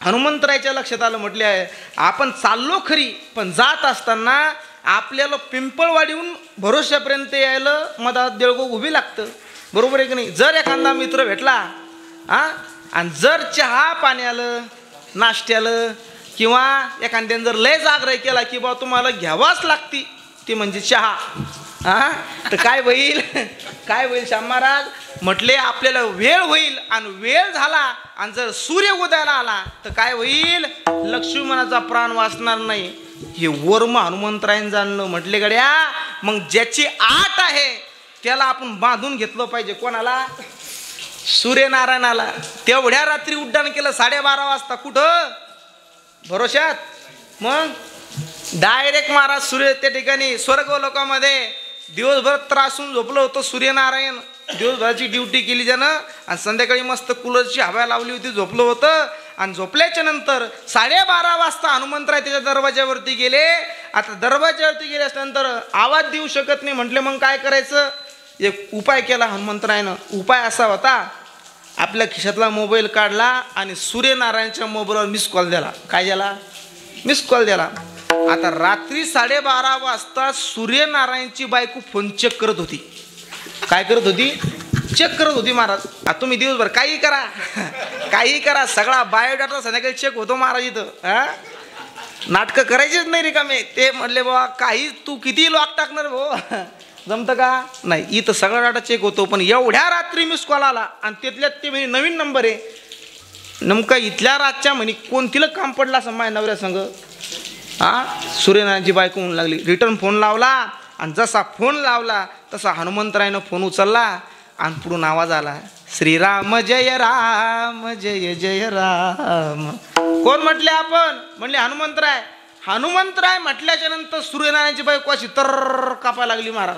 हनुमंतरायच्या लक्षात आलं, म्हटले आहे आपण चाललो खरी, पण जात असताना आपल्याला पिंपळवाडीहून भरोश्यापर्यंत यायला मधात देळगो उभी लागतं. बरोबर आहे की नाही? जर एखादा मित्र भेटला आणि जर चहा पाण्याला नाश्त्याला किंवा एखाद्याने जर लय आग्रह केला की बा तुम्हाला घ्यावाच लागती ती म्हणजे चहा, तर काय होईल श्याम महाराज? म्हटले आपल्याला वेळ होईल आणि वेळ झाला आणि जर सूर्य उदयाला आला तर काय होईल? लक्ष्मणाचा प्राण वाचणार नाही. हे वर्म हनुमंतरायन जाणलं. म्हटले गड्या मग ज्याची आट आहे त्याला आपण बांधून घेतलं पाहिजे. कोणाला? सूर्यनारायणाला. तेवढ्या रात्री उड्डाण केलं 12:30 वाजता. कुठं? भरोश्यात. मग डायरेक्ट महाराज सूर्य त्या ठिकाणी स्वर्गलोकामध्ये दिवसभर त्रासून झोपलं होतं सूर्यनारायण. दिवसभराची ड्युटी केली त्यानं आणि संध्याकाळी मस्त कूलरची हवा लावली होती, झोपलं होतं. आणि झोपल्याच्या नंतर 12:30 वाजता हनुमंतराय त्याच्या दरवाज्यावरती गेले. आता दरवाज्यावरती गेल्यानंतर आवाज देऊ शकत नाही. म्हटले मग काय करायचं? एक उपाय केला हनुमंतरायनं. उपाय असा होता, आपल्या खिशातला मोबाईल काढला आणि सूर्यनारायणच्या मोबाईलवर मिस कॉल दिला. काय झाला? मिस कॉल दिला. आता रात्री 12:30 वाजता सूर्यनारायणची बायको फोन चेक करत होती. काय करत होती? चेक करत होती महाराज. आता तुम्ही दिवसभर काही करा सगळा बायोडाटा संध्याकाळी चेक होतो महाराज. इथं नाटकं करायचीच नाही रिकामे. ते म्हटले बाबा काही तू किती लॉक टाकणार भाऊ, जमतं का? नाही, इथं सगळा डाटा चेक होतो. पण एवढ्या रात्री मिस कॉल आला आणि त्यातल्यात ते म्हणजे नवीन नंबर आहे. नेमका इथल्या रातच्या म्हणे कोणतीला काम पडला असं माझ्या नवऱ्या संग. सूर्यनारायणची बायको म्हणू लागली. रिटर्न फोन लावला आणि जसा फोन लावला तसा हनुमंतरायनं फोन उचलला आणि पुढून आवाज आला, श्रीराम जय राम जय जय राम. कोण म्हटले आपण? म्हणले हनुमंतराय. हनुमंतराय म्हटल्याच्या नंतर सूर्यनारायणची बायको अशी तर कापायला लागली महाराज.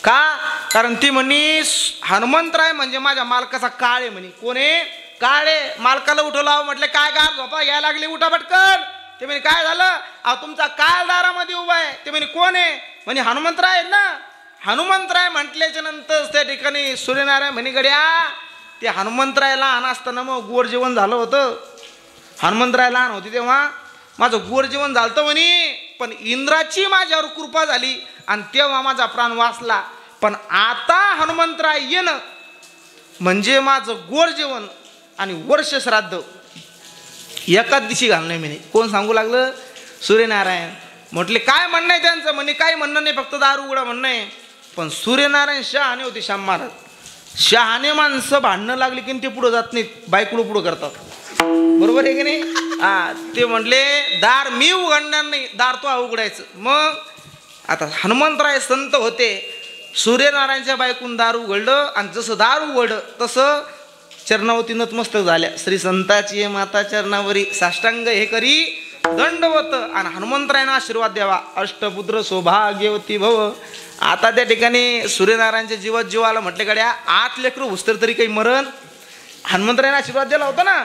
का? कारण ती म्हणी हनुमंतराय म्हणजे माझ्या मालकाचा काळ आहे म्हणे. कोण आहे? काळ आहे. मालकाला उठवला. म्हटले काय गार झोपा घ्यायला लागली, उठा पटकन. ते म्हणे काय झालं? तुमचा काळ दारामध्ये उभा आहे. ते म्हणे कोण आहे? म्हणे हनुमंतराय ना. हनुमंतराय म्हटल्याच्या नंतर त्या ठिकाणी सूर्यनारायण म्हणे गड्या ते हनुमंतराय लहान असताना मग गोड जेवण झालं होतं. हनुमंतराय लहान होती तेव्हा माझं गोड जेवण झालं म्हणे. पण इंद्राची माझ्यावर कृपा झाली आणि तेव्हा माझा प्राण वाचला. पण आता हनुमंतराय येणं म्हणजे माझं गोड जेवण आणि वर्ष श्राद्ध एकाच दिवशी घालणं म्हणे. कोण सांगू लागलं? सूर्यनारायण. म्हटले काय म्हणणं आहे त्यांचं? म्हणे काही म्हणणं नाही, फक्त दारू उघडा म्हणणं आहे. पण सूर्यनारायण शहाणे होते श्याम महाराज. शहाणे माणसं भांडणं लागली की ते पुढं जात नाहीत, बायकुलं पुढं करतात. बरोबर आहे की नाही? ते म्हटले दार मी उघडणार नाही, दार तो उघडायचं. मग आता हनुमंतराय संत होते. सूर्यनारायणच्या बायकून दार उघडलं आणि जसं दार उघडलं तसं चरणावती नतमस्तक झाल्या. श्री संताची माता चरणावरी साष्टांग हे करी दंडवत. आणि हनुमंतरायनं आशीर्वाद द्यावा, अष्टपुत्र सौभाग्यवती भव. आता त्या ठिकाणी सूर्यनारायणच्या जीवात जीव आला. म्हटले गड्या आत लेकरू हुस्तर तरी काही मरण. हनुमंतरायनं आशीर्वाद दिला होता ना.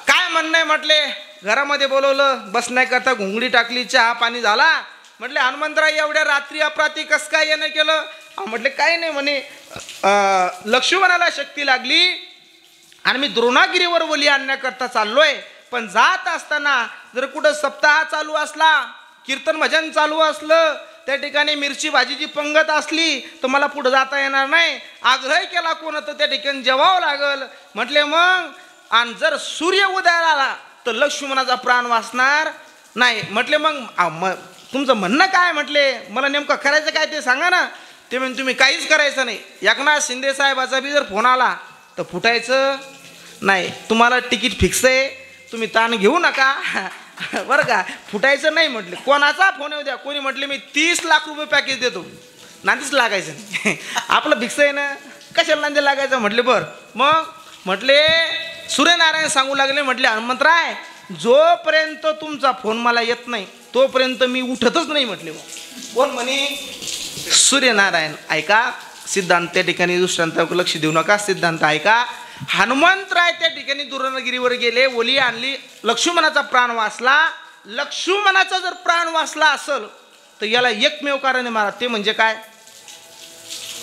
काय म्हणणं आहे? म्हटले घरामध्ये बोलवलं, बसण्याकरता घुंगडी टाकली, चहा पाणी झाला. म्हटले हनुमंतराय एवढ्या रात्री अपरात्री कसं काय येणं केलं? म्हटले काही नाही म्हणे, लक्ष्मणाला शक्ती लागली आणि मी द्रोणागिरीवर बली आणण्याकरता चाललोय. पण जात असताना जर कुठं सप्ताह चालू असला, कीर्तन भजन चालू असलं, त्या ठिकाणी मिरची भाजीची पंगत असली तर मला पुढे जाता येणार नाही. आग्रह केला कोण तर त्या ठिकाणी जेवावं लागल. म्हटले मग आणि जर सूर्य उदयाला आला तर लक्ष्मणाचा प्राण वाचणार नाही. म्हटले मग तुमचं म्हणणं काय म्हटले, मला नेमकं करायचं काय ते सांगा ना. ते म्हणजे तुम्ही काहीच करायचं नाही. एकनाथ शिंदे साहेबाचा बी जर फोन आला तर फुटायचं नाही. तुम्हाला तिकीट फिक्स आहे, तुम्ही ताण घेऊ नका बरं का. फुटायचं नाही म्हटले. कोणाचा फोन येऊ द्या, कोणी म्हटले मी 30 लाख रुपये पॅकेज देतो, नांदीच लागायचं नाही आपलं फिक्स आहे ना, कशाला नांदी लागायचं म्हटले. बरं मग म्हटले सूर्यनारायण सांगू लागले, म्हटले हनुमंतराय जोपर्यंत तुमचा फोन मला येत नाही तोपर्यंत मी उठतच नाही म्हटले. मग कोण म्हणे, सूर्यनारायण. ऐका सिद्धांत, त्या ठिकाणी दुष्टांतावर लक्ष देऊ नका, सिद्धांत ऐका. हनुमंतराय त्या ठिकाणी दुर्णगिरीवर गेले, ओली आणली, लक्ष्मणाचा प्राण वाचला. लक्ष्मणाचा जर प्राण वाचला असेल तर याला एकमेव कारण आहे महाराज, ते म्हणजे काय,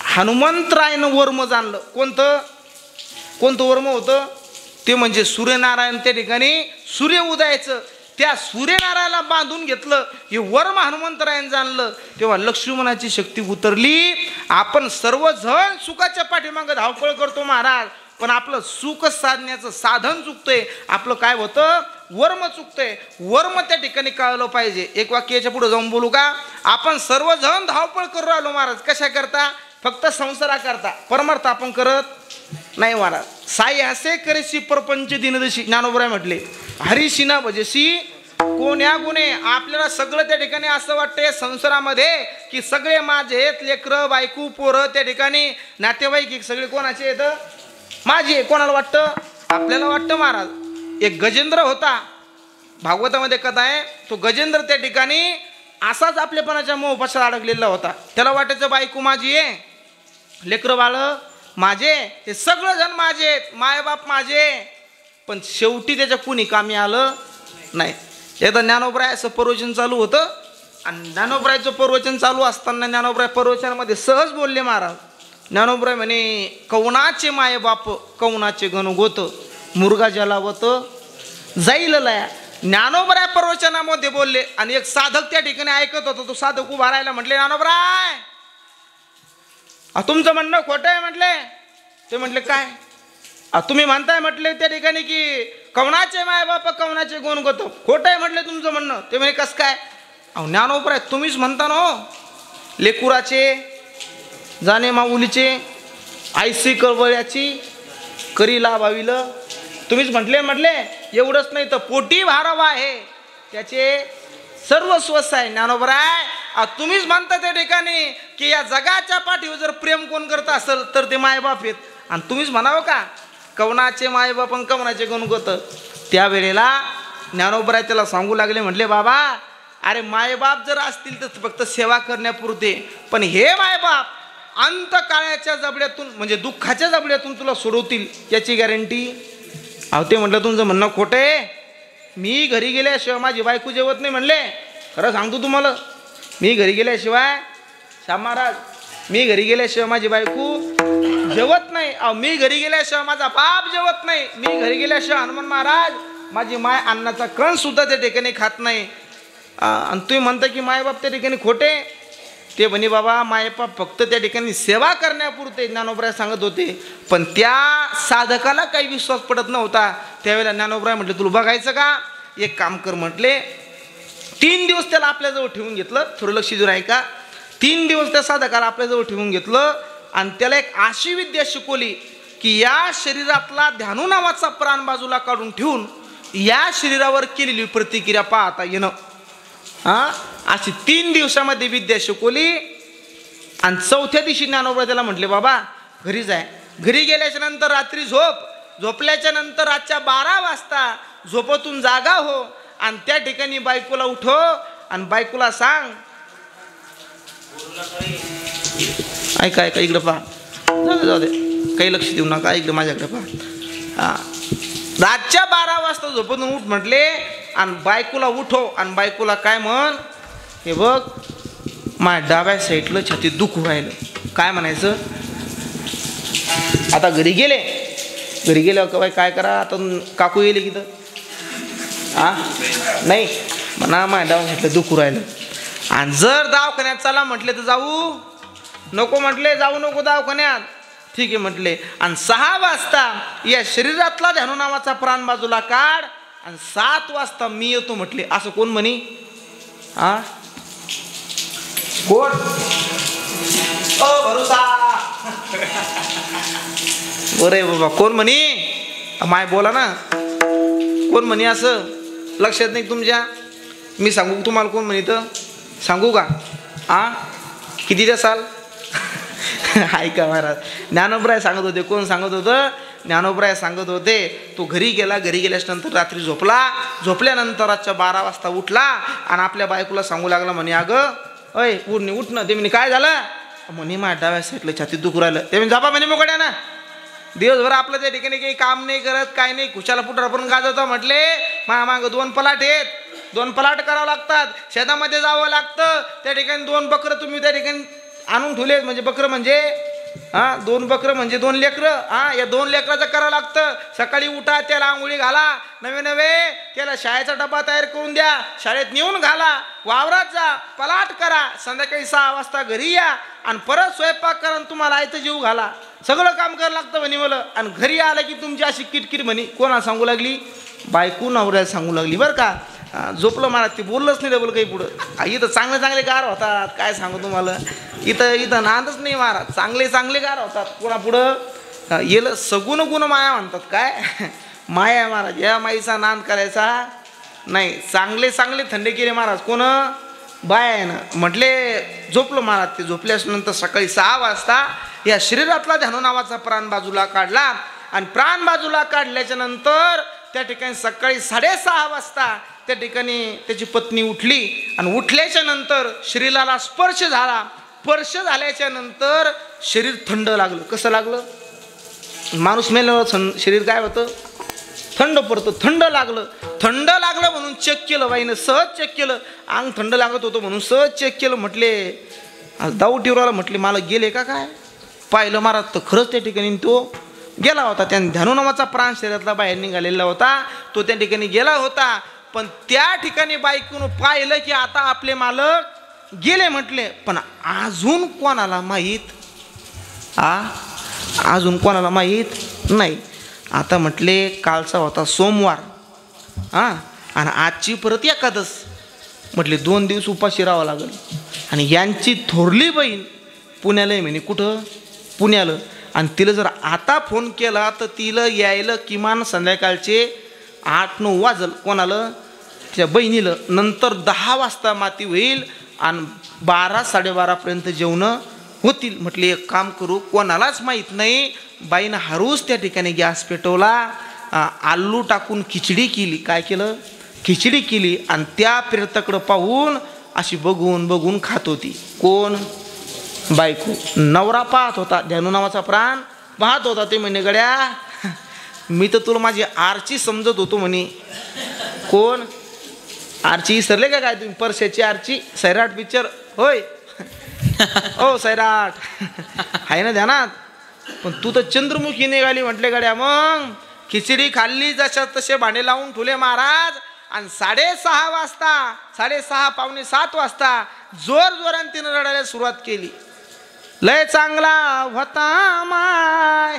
हनुमंतरायनं वर्म जाणलं. कोणतं वर्म होतं, ते म्हणजे सूर्यनारायण त्या ठिकाणी सूर्य उदयाचं, त्या सूर्यनारायणाला बांधून घेतलं, हे वर्म हनुमंतरायण जाणलं. तेव्हा लक्ष्मणाची शक्ती उतरली. आपण सर्वजण सुखाच्या पाठीमागं धावपळ करतो महाराज, पण आपलं सुख साधण्याचं साधन चुकतंय. आपलं काय होतं, वर्म चुकतंय. वर्म त्या ठिकाणी कळलं पाहिजे. एक वाक्याच्या पुढे जाऊन बोलू का, आपण सर्वजण धावपळ करू राहिलो महाराज, कशा करता, फक्त संसारा करता, परमार्थ आपण करत नाही महाराज. साई असे करेशी परपंच दिनदशी, ज्ञानोबराय म्हटले. हरिशिना भजशी कोण्या गुणे. आपल्याला सगळं त्या ठिकाणी असं वाटतंय संसारामध्ये की सगळे माझे आहेत, लेकरं बायको पोरं त्या ठिकाणी नातेवाईक सगळे कोणाचे आहेत, माझे. कोणाला वाटतं, आपल्याला वाटतं महाराज. एक गजेंद्र होता, भागवतामध्ये कथा आहे, तो गजेंद्र त्या ठिकाणी असाच आपल्यापणाच्या मोहपाशात अडकलेला होता. त्याला वाटायचं बायको माझी आहे, लेकरं बाळ माझे, हे सगळं जण माझे आहेत, मायबाप माझे. पण शेवटी त्याच्या कुणी कामी आलं नाही. एकदा ज्ञानोबरायाचं प्रवचन चालू होतं, आणि ज्ञानोबरायचं प्रवचन चालू असताना ज्ञानोबराय प्रवचनामध्ये सहज बोलले महाराज. ज्ञानोबराय म्हणे, कौनाचे मायबाप कौनाचे गणगोत, मुर्गा जलावत जाईल लया. ज्ञानोबराय प्रवचनामध्ये बोलले, आणि एक साधक त्या ठिकाणी ऐकत होता. तो साधक उभा राहायला म्हटले, ज्ञानोबराय तुमचं म्हणणं खोटं आहे म्हटले. ते म्हटले काय, तुम्ही म्हणताय म्हटले त्या ठिकाणी की कवनाचे मायबाप कवनाचे गुण गोत, खोटं आहे म्हटले तुमचं म्हणणं. ते म्हणजे कसं काय, ज्ञानोबराय तुम्हीच म्हणता ना, लेकुराचे जाणे माऊलीचे आईसी कळवळ्याची करी लाभाविल, तुम्हीच म्हटले. एवढंच नाही तर पोटी भारावा आहे त्याचे सर्व स्वस्त आहे. ज्ञानोबराय तुम्हीच म्हणता त्या ठिकाणी की या जगाच्या पाठीवर जर प्रेम कोण करत असेल तर ते मायबाप आहेत, आणि तुम्हीच म्हणावं का कवनाचे मायबाप आणि कवनाचे गणगोत. त्यावेळेला ज्ञानोबराय त्याला सांगू लागले, म्हटले बाबा अरे मायबाप जर असतील तर फक्त सेवा करण्यापुरते, पण हे मायबाप अंतकाळाच्या जबड्यातून म्हणजे दुःखाच्या जबड्यातून तुला सोडवतील याची गॅरंटी. ते म्हटलं तुमचं म्हणणं खोटं आहे, मी घरी गेल्याशिवाय माझी बायको जेवत नाही म्हणले. खरं सांगतो तुम्हाला, मी घरी गेल्याशिवाय श्याम महाराज, मी घरी गेल्याशिवाय माझी बायको जेवत नाही. मी घरी गेल्याशिवाय माझा बाप जेवत नाही. मी घरी गेल्याशिवाय हनुमान महाराज माझी माय अन्नाचा कण सुद्धा त्या ठिकाणी खात नाही. आणि तुम्ही म्हणता की मायबाप त्या ठिकाणी खोटे. ते म्हणे बाबा मायबाप फक्त त्या ठिकाणी सेवा करण्यापुरते ज्ञानोबराय सांगत होते, पण त्या साधकाला काही विश्वास पडत नव्हता. त्यावेळेला ज्ञानोबराय म्हटले तुला बघायचं का, एक काम कर म्हटले. 3 दिवस त्याला आपल्याजवळ ठेवून घेतलं. थोडं लक्ष देऊन ऐका. 3 दिवस त्या साधकाला आपल्याजवळ ठेवून घेतलं आणि त्याला एक अशी विद्या शिकवली की या शरीरातला ध्यानू नावाचा प्राण बाजूला काढून ठेवून या शरीरावर केलेली प्रतिक्रिया पाहता येणं. अशी 3 दिवसामध्ये विद्या शिकवली. आणि 4थ्या दिवशी ज्ञानोबराय त्याला म्हटले बाबा घरी जाय. घरी गेल्याच्या नंतर रात्री झोपल्याच्या नंतर रातच्या 12 वाजता झोपेतून जागा हो आणि त्या ठिकाणी बायकोला उठव आणि बायकोला सांग, ऐका इकडे पहा, जाऊ दे काही लक्ष देऊ नका, इकडे माझ्याकडे पहा. रातच्या 12 वाजता झोपेतून उठ म्हटले आणि बायकोला उठव आणि बायकोला काय म्हण, हे बघ माझ्या डाव्या साईडला छातीत दुखू राहिलं. काय म्हणायचं, आता घरी गेल्यावर का बाई काय करा, आता काकू येईल की तर नाही म्हणा माझ्या डाव्या साईडला दुखू राहिलं. आणि जर दवाखान्यात चला म्हटले तर जाऊ नको म्हटले, जाऊ नको दवाखान्यात, ठीक आहे म्हटले. आणि 6 वाजता या शरीरातला ध्यानू नावाचा प्राण बाजूला काढ आणि 7 वाजता मी येतो म्हटले. असं कोण म्हणे, कोण ओ भरोसा बरे बाबा कोण म्हणी माय बोला ना कोण म्हणे असं लक्षात नाही तुमच्या मी सांगू तुम्हाला कोण म्हणे तर सांगू का किती द्याल ऐका महाराज ज्ञानोबराय सांगत होते कोण सांगत होतं ज्ञानोबराय सांगत होते तो घरी गेल्याच्या नंतर रात्री झोपल्यानंतर रातच्या 12 वाजता उठला आणि आपल्या बायकोला सांगू लागला म्हणे अगं अय पूर्ण उठ ना ते म्हणे काय झालं म्हणे माझ्या डाव्या साईडला छातीत दुखू राहिलं ते म्हणे जापा म्हणे मोकड्या ना दिवसभर आपलं त्या ठिकाणी काही काम नाही करत काय नाही खुशाला पुटरा पण गाजवता म्हटले माग 2 पलाट आहेत 2 पलाट करावं लागतात शेतामध्ये जावं लागतं त्या ठिकाणी 2 बकरं तुम्ही त्या ठिकाणी आणून ठेवले म्हणजे बकरं म्हणजे 2 बकरं म्हणजे 2 लेकरं या 2 लेकराचं करावं लागतं सकाळी उठा त्याला आंघोळी घाला नवे त्याला शाळेचा डबा तयार करून द्या शाळेत नेऊन घाला वावरात जा पलाट करा संध्याकाळी 6 वाजता घरी या आणि परत स्वयंपाक करा तुम्हाला आयतं जीव घाला सगळं काम करावं लागतं म्हणे मला आणि घरी आलं की तुमची अशी किटकिट म्हणे कोणा सांगू लागली बायको नवऱ्याला सांगू लागली बरं का झोपलं मला ते बोललंच नाही डबल काही पुढं इथं चांगले गार होतात काय सांगू तुम्हाला इथं नांदच नाही महाराज चांगले गार होतात कोणा पुढं येलं सगुण गुण माया म्हणतात काय माया महाराज या माईचा नांद करायचा नाही चांगले थंडे केले महाराज कोण बाय आहे ना म्हटले झोपलं महाराज ते झोपल्यानंतर सकाळी 6 वाजता या शरीरातला ध्यानू नावाचा प्राण बाजूला काढला आणि प्राण बाजूला काढल्याच्या नंतर त्या ठिकाणी सकाळी 6:30 वाजता त्या ठिकाणी त्याची पत्नी उठली आणि उठल्याच्या नंतर शरीराला स्पर्श झाल्याच्या नंतर शरीर थंड लागलं कसं लागलं माणूस मेल्यावर शरीर काय होतं थंड पडतं थंड लागलं म्हणून चेक केलं बाईनं सहज चेक केलं अंग थंड लागत होतं म्हणून सहज चेक केलं म्हटले दाऊटीवराला म्हटले मला गेले का काय पाहिलं महाराज तर खरंच त्या ठिकाणी तो गेला होता त्याने ध्यानू नावाचा प्राण शरीरातला बाहेर निघालेला होता तो त्या ठिकाणी गेला होता पण त्या ठिकाणी बायकोनं पाहिलं की आता आपले मालक गेले म्हटले पण अजून कोणाला माहीत नाही आता म्हटले कालचा होता सोमवार आणि आजची परत एकादश म्हटले 2 दिवस उपाशी राहावं लागेल आणि यांची थोरली बहीण पुण्याला आहे म्हणे कुठं पुण्याला आणि तिला जर आता फोन केला तर तिला यायला किमान संध्याकाळचे 8-9 वाजल कोणाला त्या बहिणीला नंतर 10 वाजता माती होईल आणि 12-12:30 जेवणं होतील म्हटले एक काम करू कोणालाच माहीत नाही बाईनं हरूच त्या ठिकाणी गॅस पेटवला आलू टाकून खिचडी केली काय केलं खिचडी केली आणि त्या प्रेताकडं पाहून अशी बघून खात होती कोण बायको नवरा पाहत होता ध्यानू नावाचा प्राण पाहत होता ते म्हणे गड्या मी तर तुला माझी आरची समजत होतो म्हणे कोण आरची विसरले का काय तुम्ही परशाची आरची सैराट पिक्चर होय ओ सैराट आहे ना ध्यानात पण तू तर चंद्रमुखी निघाली म्हटले गड्या मग खिचडी खाल्ली जशा तसे भांडे लावून ठेवले महाराज आणि 6:30 वाजता 6:30 पावणे 7 वाजता जोराने तिनं रडायला सुरुवात केली लय चांगला होता माय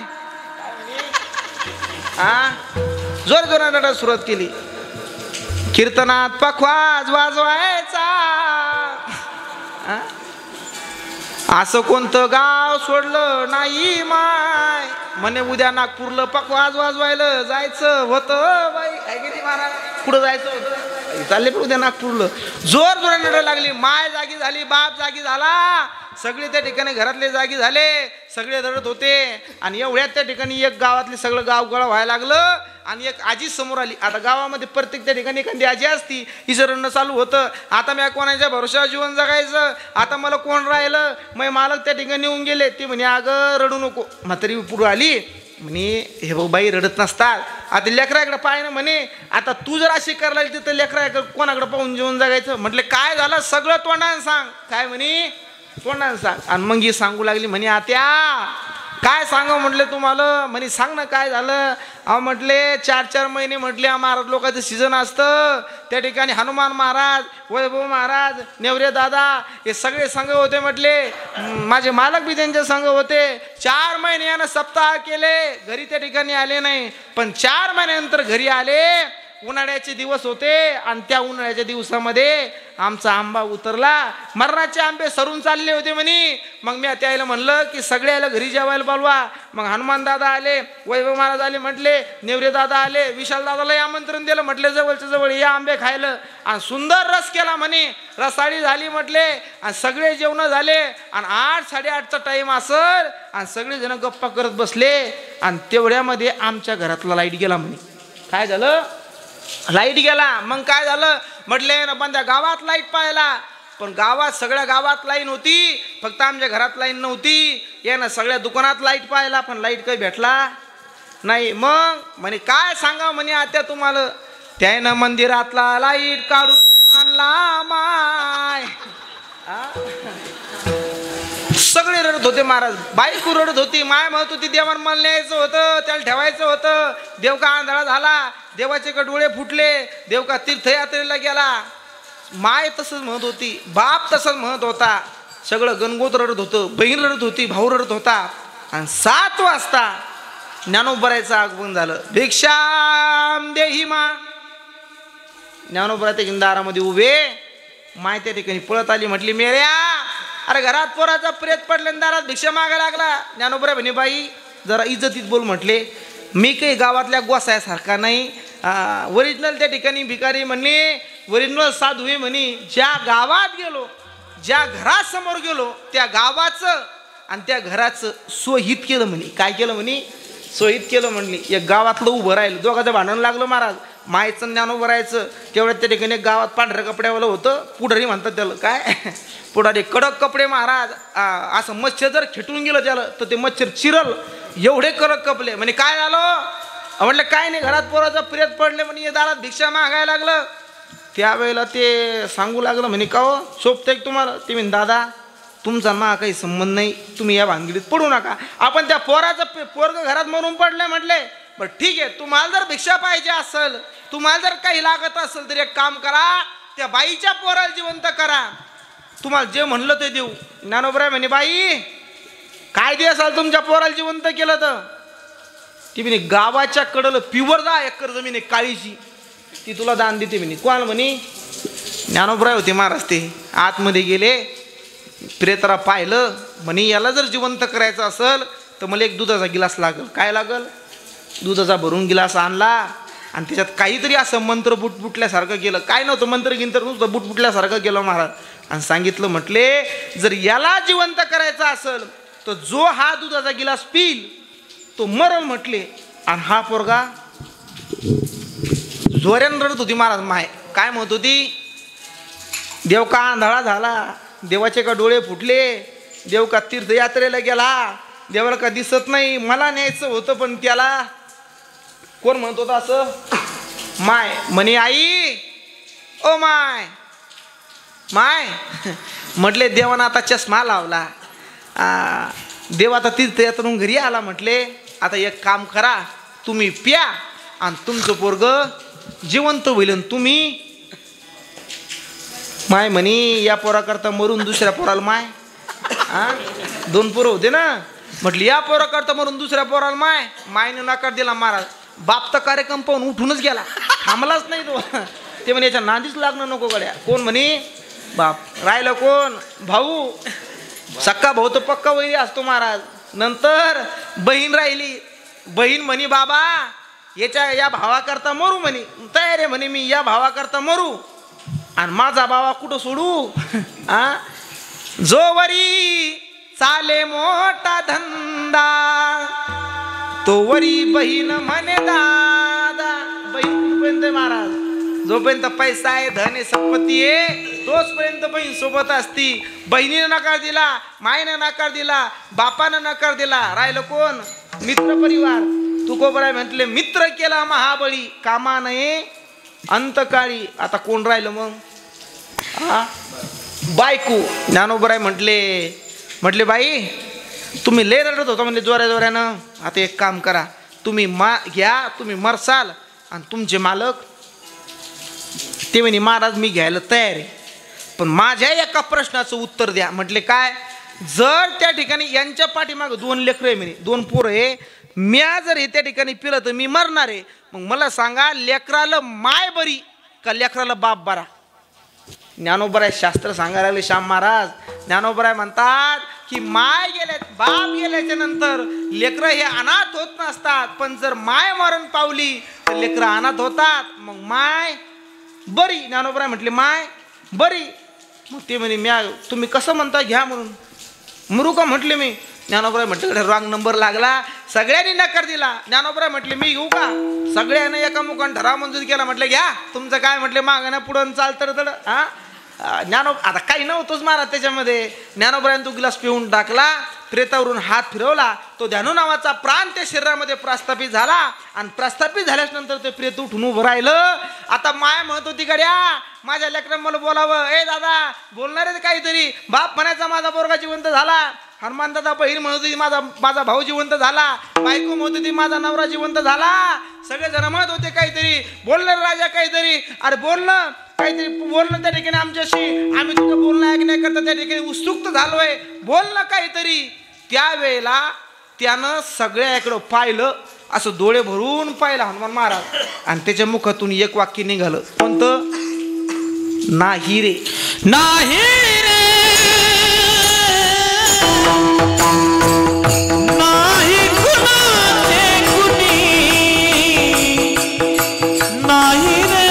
जोराने रडायला सुरुवात केली कीर्तनात पखवाज वाजवायचा असं कोणतं गाव सोडलं नाही माय म्हणे उद्या नागपूरला पखवाज वाजवायला जायचं होतं बाई काय गेली महाराज पुढं जायचं होतं चालले पण उद्या नागपूरला जोराने रडायला लागली माय जागी झाली बाप जागी झाला सगळे त्या ठिकाणी घरातले जागी झाले सगळे रडत होते आणि एवढ्यात त्या ठिकाणी एक गावातले सगळं गाव गोळा व्हायला लागलं आणि एक आजी समोर आली आता गावामध्ये प्रत्येक त्या ठिकाणी एखादी आजी असती हिचं रडणं चालू होतं आता मी कोणाच्या भरोशावर जीवन जगायचं आता मला कोण राहिलं मग मालक त्या ठिकाणी येऊन गेले ते म्हणे अगं रडू नको म्हातारी पुढं आली म्हणे हे भाऊ बाई रडत नसतात आता लेकराकडे पाय ना म्हणे आता तू जर अशी करायला लागली तर लेकराकडे कोणाकडे पाहून जीवन जगायचं म्हटलं काय झालं सगळं तोंडाने सांग काय म्हणे तोंडाने सांग आणि मग ही सांगू लागली म्हणे आत्या काय सांगा म्हटले तुम्हाला म्हणे सांग ना काय झालं म्हटले 4-4 महिने म्हटले महाराज लोकांचं सीझन असतं त्या ठिकाणी हनुमान महाराज वैभव महाराज नेवरे दादा हे सगळे संघ होते म्हटले माझे मालक बी त्यांचे संघ होते 4 महिने यानं सप्ताह केले घरी त्या ठिकाणी आले नाही पण 4 महिन्यानंतर घरी आले उन्हाळ्याचे दिवस होते आणि त्या उन्हाळ्याच्या दिवसामध्ये आमचा आंबा उतरला, मरणाचे आंबे सरून चालले होते म्हणे. मग मी त्याला म्हणलं की सगळ्याला घरी जेवायला बोलवा. मग हनुमान दादा आले, वैभव महाराज आले, म्हटले नेवरे दादा आले, विशाल दादाला आमंत्रण दिलं, म्हटले जवळच्या जवळ या आंबे खायला. आणि सुंदर रस केला म्हणे, रसाळी झाली म्हटले. आणि सगळे जेवण झाले आणि 8-8:30चा टाइम असल आणि सगळेजण गप्पा करत बसले. आणि तेवढ्यामध्ये आमच्या घरातला लाईट गेला म्हणे. काय झालं? लाईट गेला. मग काय झालं म्हटले ना, पण त्या गावात लाईट पाहायला, पण गावात सगळ्या गावात लाईन होती, फक्त आमच्या घरात लाईन नव्हती. या ना सगळ्या दुकानात लाईट पाहायला, पण लाईट काही भेटला नाही. मग म्हणे काय सांगा म्हणे आता तुम्हाला, त्यानं मंदिरातला लाईट काढून आणला माय. सगळे रडत होते महाराज, बायको रडत होती, माय म्हणत होती देवान मला न्यायचं होतं, त्याला ठेवायचं होतं. देव का आंधळा झाला, देवाचे का डोळे फुटले, देव का तीर्थयात्रेला गेला. माय तसंच म्हणत होती, बाप तसंच म्हणत होता, सगळं गणगोत रडत होतं, बहीण रडत होती, भाऊ रडत होता. आणि 7 वाजता ज्ञानोबरायचं आगमन झालं. भिक्षाम देही मा. ज्ञानोबराय ते दारामध्ये उभे, माय त्या ठिकाणी पळत आली, म्हटली मेऱ्या, अरे घरात पोराचा प्रेत पडले, दारात भिक्षा मागायला लागला. ज्ञानोबराय म्हणे बाई जरा इज्जतीत बोल. म्हटले मी काही गावातल्या गोसायासारखा नाही, ओरिजिनल त्या ठिकाणी भिकारी म्हणले, ओरिजिनल साधू आहे म्हणे. ज्या गावात गेलो, ज्या घरासमोर गेलो, त्या गावाचं आणि त्या घराचं सोहित केलं म्हणे. काय केलं म्हणे? सोहित केलं म्हणली. एक गावातलं उभं राहिलं, दोघांचं भांडण लागलं महाराज, मायचं ज्ञानोबरायचं. तेवढ्यात त्या ठिकाणी एक गावात पांढऱ्या कपड्यावालं होतं, पुढारी म्हणतात त्याला. काय पुढारी? कडक कपडे महाराज. असं मच्छर जर खेटून गेलं त्याला तर ते मच्छर चिरल, एवढे कडक कपडे. म्हणे काय झालं? म्हटलं काय नाही, घरात पोराचा प्रेत पडले म्हणे, दारात भिक्षा मागायला लागलं. त्यावेळेला ते सांगू लागलं म्हणे का हो शोभते तुम्हाला? ते म्हणे दादा तुमचा मा काही संबंध नाही, तुम्ही या भानगडीत पडू नका. आपण त्या पोराचं पोरग घरात मरून पडले. म्हटले बरं ठीक आहे, तुम्हाला जर भिक्षा पाहिजे असेल, तुम्हाला जर काही लागत असेल तर एक काम करा, त्या बाईच्या पोराला जिवंत करा, तुम्हाला जे म्हणलं ते देऊ. ज्ञानोबराय म्हणे बाई काय दे असाल तुमच्या पोराला जिवंत केलं तर? ती म्हणे गावाच्या कडलं प्युअर 10 एकर जमीन आहे काळीची, ती तुला दान देते म्हणे. कोण म्हणे? ज्ञानोबराय होते महाराज. ते आतमध्ये गेले, प्रेतरा पाहिलं, म्हणे याला जर जिवंत करायचं असेल तर मला एक दुधाचा गिलास लागल. काय लागल? दुधाचा भरून गिलास आणला आणि त्याच्यात काहीतरी असं मंत्र बुटबुटल्यासारखं केलं. काय नव्हतं मंत्र गिंतर, नुसतं बुटबुटल्यासारखं केलं महाराज. आणि सांगितलं म्हटले जर याला जिवंत करायचं असेल तर जो हा दुधाचा गिलास पिल तो मरल म्हटले. आणि हा पोरगा जोऱ्यानं रडत होती महाराज. माय काय म्हणत होती? देव का आंधळा झाला, देवाचे का डोळे फुटले, देव का तीर्थयात्रेला गेला, देवाला का दिसत नाही, मला न्यायचं होतं पण त्याला. कोण म्हणत होता असं? माय म्हणे आई ओ माय माय. म्हटले देवानं आता चष्मा लावला, देव आता तीर्थयात्रेतून घरी आला. म्हटले आता एक काम करा, तुम्ही प्या आणि तुमचं पोरग जिवंत होईल. तुम्ही माय म्हणे या पोराकरता मरून दुसऱ्या पोराला माय. 2 पोरं होते ना. म्हटली या पोराकरता मरून दुसऱ्या पोराला माय. मायने नकार दिला महाराज. बाप तर कार्यक्रम पाहून उठूनच गेला, थांबलाच नाही तो. ते म्हणे याच्या नांदीच लागणं नको गड्या. कोण म्हणे? बाप. राहिलं कोण? भाऊ. सक्का भाऊ तर पक्का वैरी असतो महाराज. नंतर बहीण राहिली. बहीण म्हणे बाबा या भावाकरता मरू म्हणे. तयार आहे म्हणे मी या भावाकरता मरू, आणि माझा भावा कुठं सोडू? जोवरी चाले मोठा धंदा तोवरी बहीण म्हणे दादा. बहीण कुठपर्यंत महाराज? जोपर्यंत पैसा आहे, धन आहे, संपत्ती आहे, तोचपर्यंत बहीण सोबत असती. बहिणीनं नकार दिला, मायनं नकार दिला, बापानं नकार दिला, राहिलं कोण? मित्र परिवार. तुकोबराय म्हटले मित्र केला महाबळी, कामा नये अंतकाळी. आता कोण राहिलं मग? बायको. ज्ञानोबराय म्हटले बाई तुम्ही लय रडत होता म्हणजे जोऱ्यानं. आता एक काम करा, तुम्ही घ्या, तुम्ही मरसाल आणि तुमचे मालक. ते म्हणे महाराज मी घ्यायला तयार आहे, पण माझ्या एका प्रश्नाचं उत्तर द्या. म्हटले काय? जर त्या ठिकाणी यांच्या पाठीमागं 2 लेकरं आहे म्हणे, 2 पोरं आहे, म्या जर हे त्या ठिकाणी पिलं तर मी मरणार आहे. मग मला सांगा, लेकराला माय बरी का लेकराला बाप बरा? ज्ञानोबराय शास्त्र सांगायला लागले श्याम महाराज. ज्ञानोबराय म्हणतात की माय गेल्या बाप गेल्याच्या नंतर लेकरं हे अनाथ होत नसतात, पण जर माय मरण पावली तर लेकरं अनाथ होतात. मग माय बरी. ज्ञानोबराय म्हटले माय बरी. मग ते म्हणे म्या तुम्ही कसं म्हणता घ्या म्हणून. मरू का म्हटले मी. ज्ञानोबराय म्हटले रॉंग नंबर लागला. सगळ्यांनी नकार दिला. ज्ञानोबराय म्हटले मी घेऊ का? सगळ्यांनी एका मुखाने ठराव मंजूर केला. म्हटलं घ्या तुमचं काय. म्हटले मागण्या पुढं चालतं तड. हा आता काही नव्हतंच महाराज त्याच्यामध्ये. ज्ञानोबरायने तो गिलास पिऊन टाकला. प्रेतावरून हात फिरवला. तो ध्यानू नावाचा प्राण त्या शरीरामध्ये प्रस्थापित झाला. आणि प्रस्थापित झाल्याच नंतर ते प्रेत उठून उभं राहिलं. आता माय म्हणत होती गड्या माझ्या लेकरानं मला बोलावं. ए दादा बोलणार आहे काहीतरी. बाप म्हणायचा माझा पोरगा जिवंत झाला. हनुमान दादा बहीण म्हणत होती माझा भाऊ जिवंत झाला. बायको म्हणत होती माझा नवरा जिवंत झाला. सगळे जण म्हणत होते काहीतरी बोलणार राजा काहीतरी. अरे बोलणं काहीतरी बोलणं त्या ठिकाणी आमच्याशी. आम्ही तुझं बोलणं ऐकण्याकरता त्या ठिकाणी उत्सुक झालोय. बोलणं काहीतरी. त्यावेळेला त्यानं सगळ्याकडं पाहिलं. असं डोळे भरून पाहिलं हनुमान महाराज. आणि त्याच्या मुखातून एक वाक्य निघालं. कोणतं? नाही रे नाही रे नाही कुणाचे कुणी नाही रे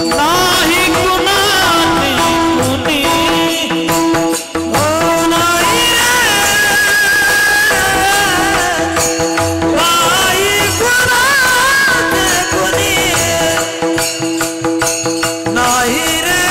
नाही कुणाचे कुणी ओ नाही रे नाही कुणाचे कुणी नाही रे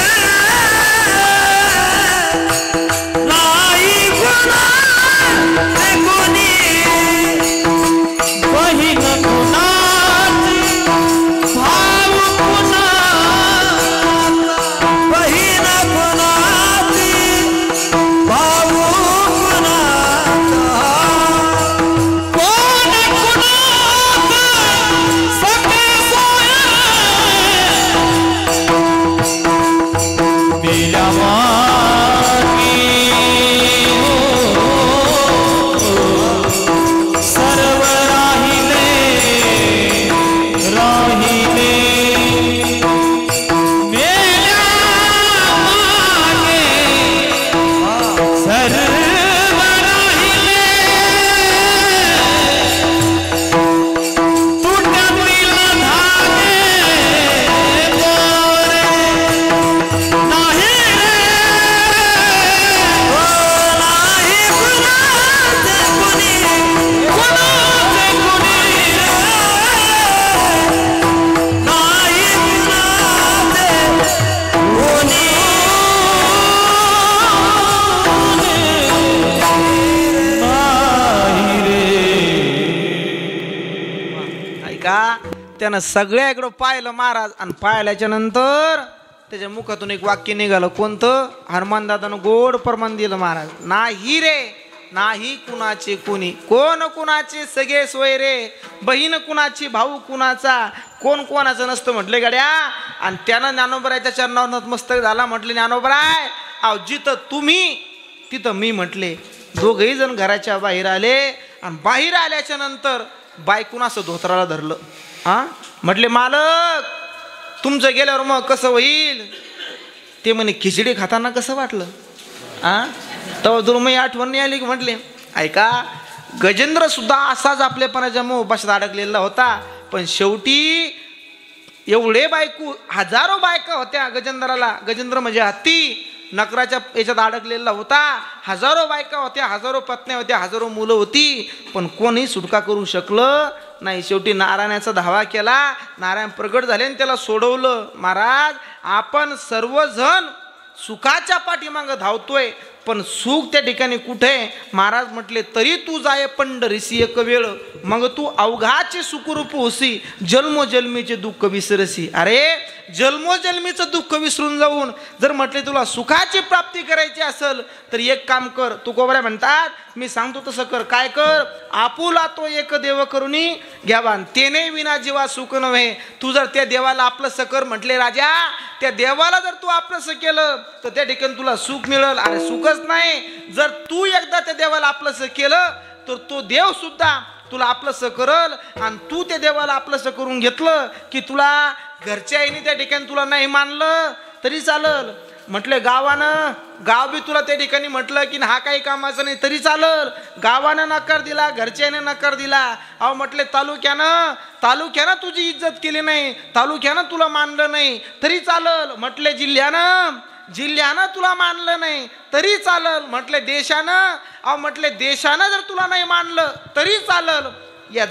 त्यानं सगळ्याकडं पाहिलं महाराज. आणि पाहिल्याच्या नंतर त्याच्या मुखातून एक वाक्य निघालं. कोणतं? हनुमान दादानं गोड प्रमाण दिलं महाराज. नाही रे नाही कुणाचे कुणी. कोण कुणाचे सगळे सोय रे. बहीण कुणाची भाऊ कुणाचा. कोण कोणाचं नसतं म्हटले गड्या. आणि त्यानं ज्ञानोबरायच्या चरणावर नतमस्तक झाला. म्हटले ज्ञानोबराय अहो जिथं तुम्ही तिथं मी म्हटले. दोघही जण घराच्या बाहेर आले. आणि बाहेर आल्याच्या नंतर बायकून असं धोत्राला धरलं. हा म्हटले मालक तुमचं गेल्यावर मग कसं होईल? ते म्हणे खिचडी खाताना कसं वाटलं? हा तेव्हा दुर्मय आठवण नाही आली की म्हटले ऐका गजेंद्र सुद्धा असाच आपल्यापणाच्या मोहपाशात अडकलेला होता. पण शेवटी एवढे बायकू हजारो बायका होत्या गजेंद्राला. गजेंद्र म्हणजे हत्ती नकराच्या याच्यात अडकलेला होता. हजारो बायका होत्या, हजारो पत्न्या होत्या, हजारो मुलं होती. पण कोणी सुटका करू शकलं नाही. शेवटी नारायणाचा धावा केला. नारायण प्रगट झाले आणि त्याला सोडवलं. महाराज आपण सर्वजण सुखाच्या पाठीमागं धावतोय पण सुख त्या ठिकाणी कुठे? महाराज म्हटले तरी तू जाय पंढरीसी एक वेळ मग तू अवघाचे सुखरूप होसी जन्मोजन्मीचे दुःख विसरसी. अरे जन्मोजन्मीचं दुःख विसरून जाऊन जर म्हटले तुला सुखाची प्राप्ती करायची असेल तर एक काम कर. तू कोबऱ्या म्हणतात मी सांगतो तसं कर. काय कर? आपुला तो एक देव करुनी घ्यावा तेने विना जीवा सुख नव्हे. तू जर त्या देवाला आपलंसं कर म्हटले राजा, त्या देवाला जर तू आपलंसं केलं तर त्या ठिकाणी तुला सुख मिळेल. अरे सुख एवढंच नाही, जर तू एकदा त्या देवाला आपलंसं केलं तर तो देव सुद्धा तुला आपलंसं करल. आणि तू त्या देवाला आपलंसं करून घेतलं की तुला घरच्या आईने त्या ठिकाणी तुला नाही मानलं तरी चालल. म्हटले गाव बी तुला त्या ठिकाणी म्हटलं की हा काही कामाचं नाही तरी चालल. गावानं नकार दिला, घरच्याने नकार दिला. अहो म्हटले तालुक्यानं तुझी इज्जत केली नाही, तालुक्यानं तुला मानलं नाही तरी चालल. म्हटले जिल्ह्यानं तुला मानलं नाही तरी चालल. म्हटले देशानं जर तुला नाही मानलं तरी चालल. या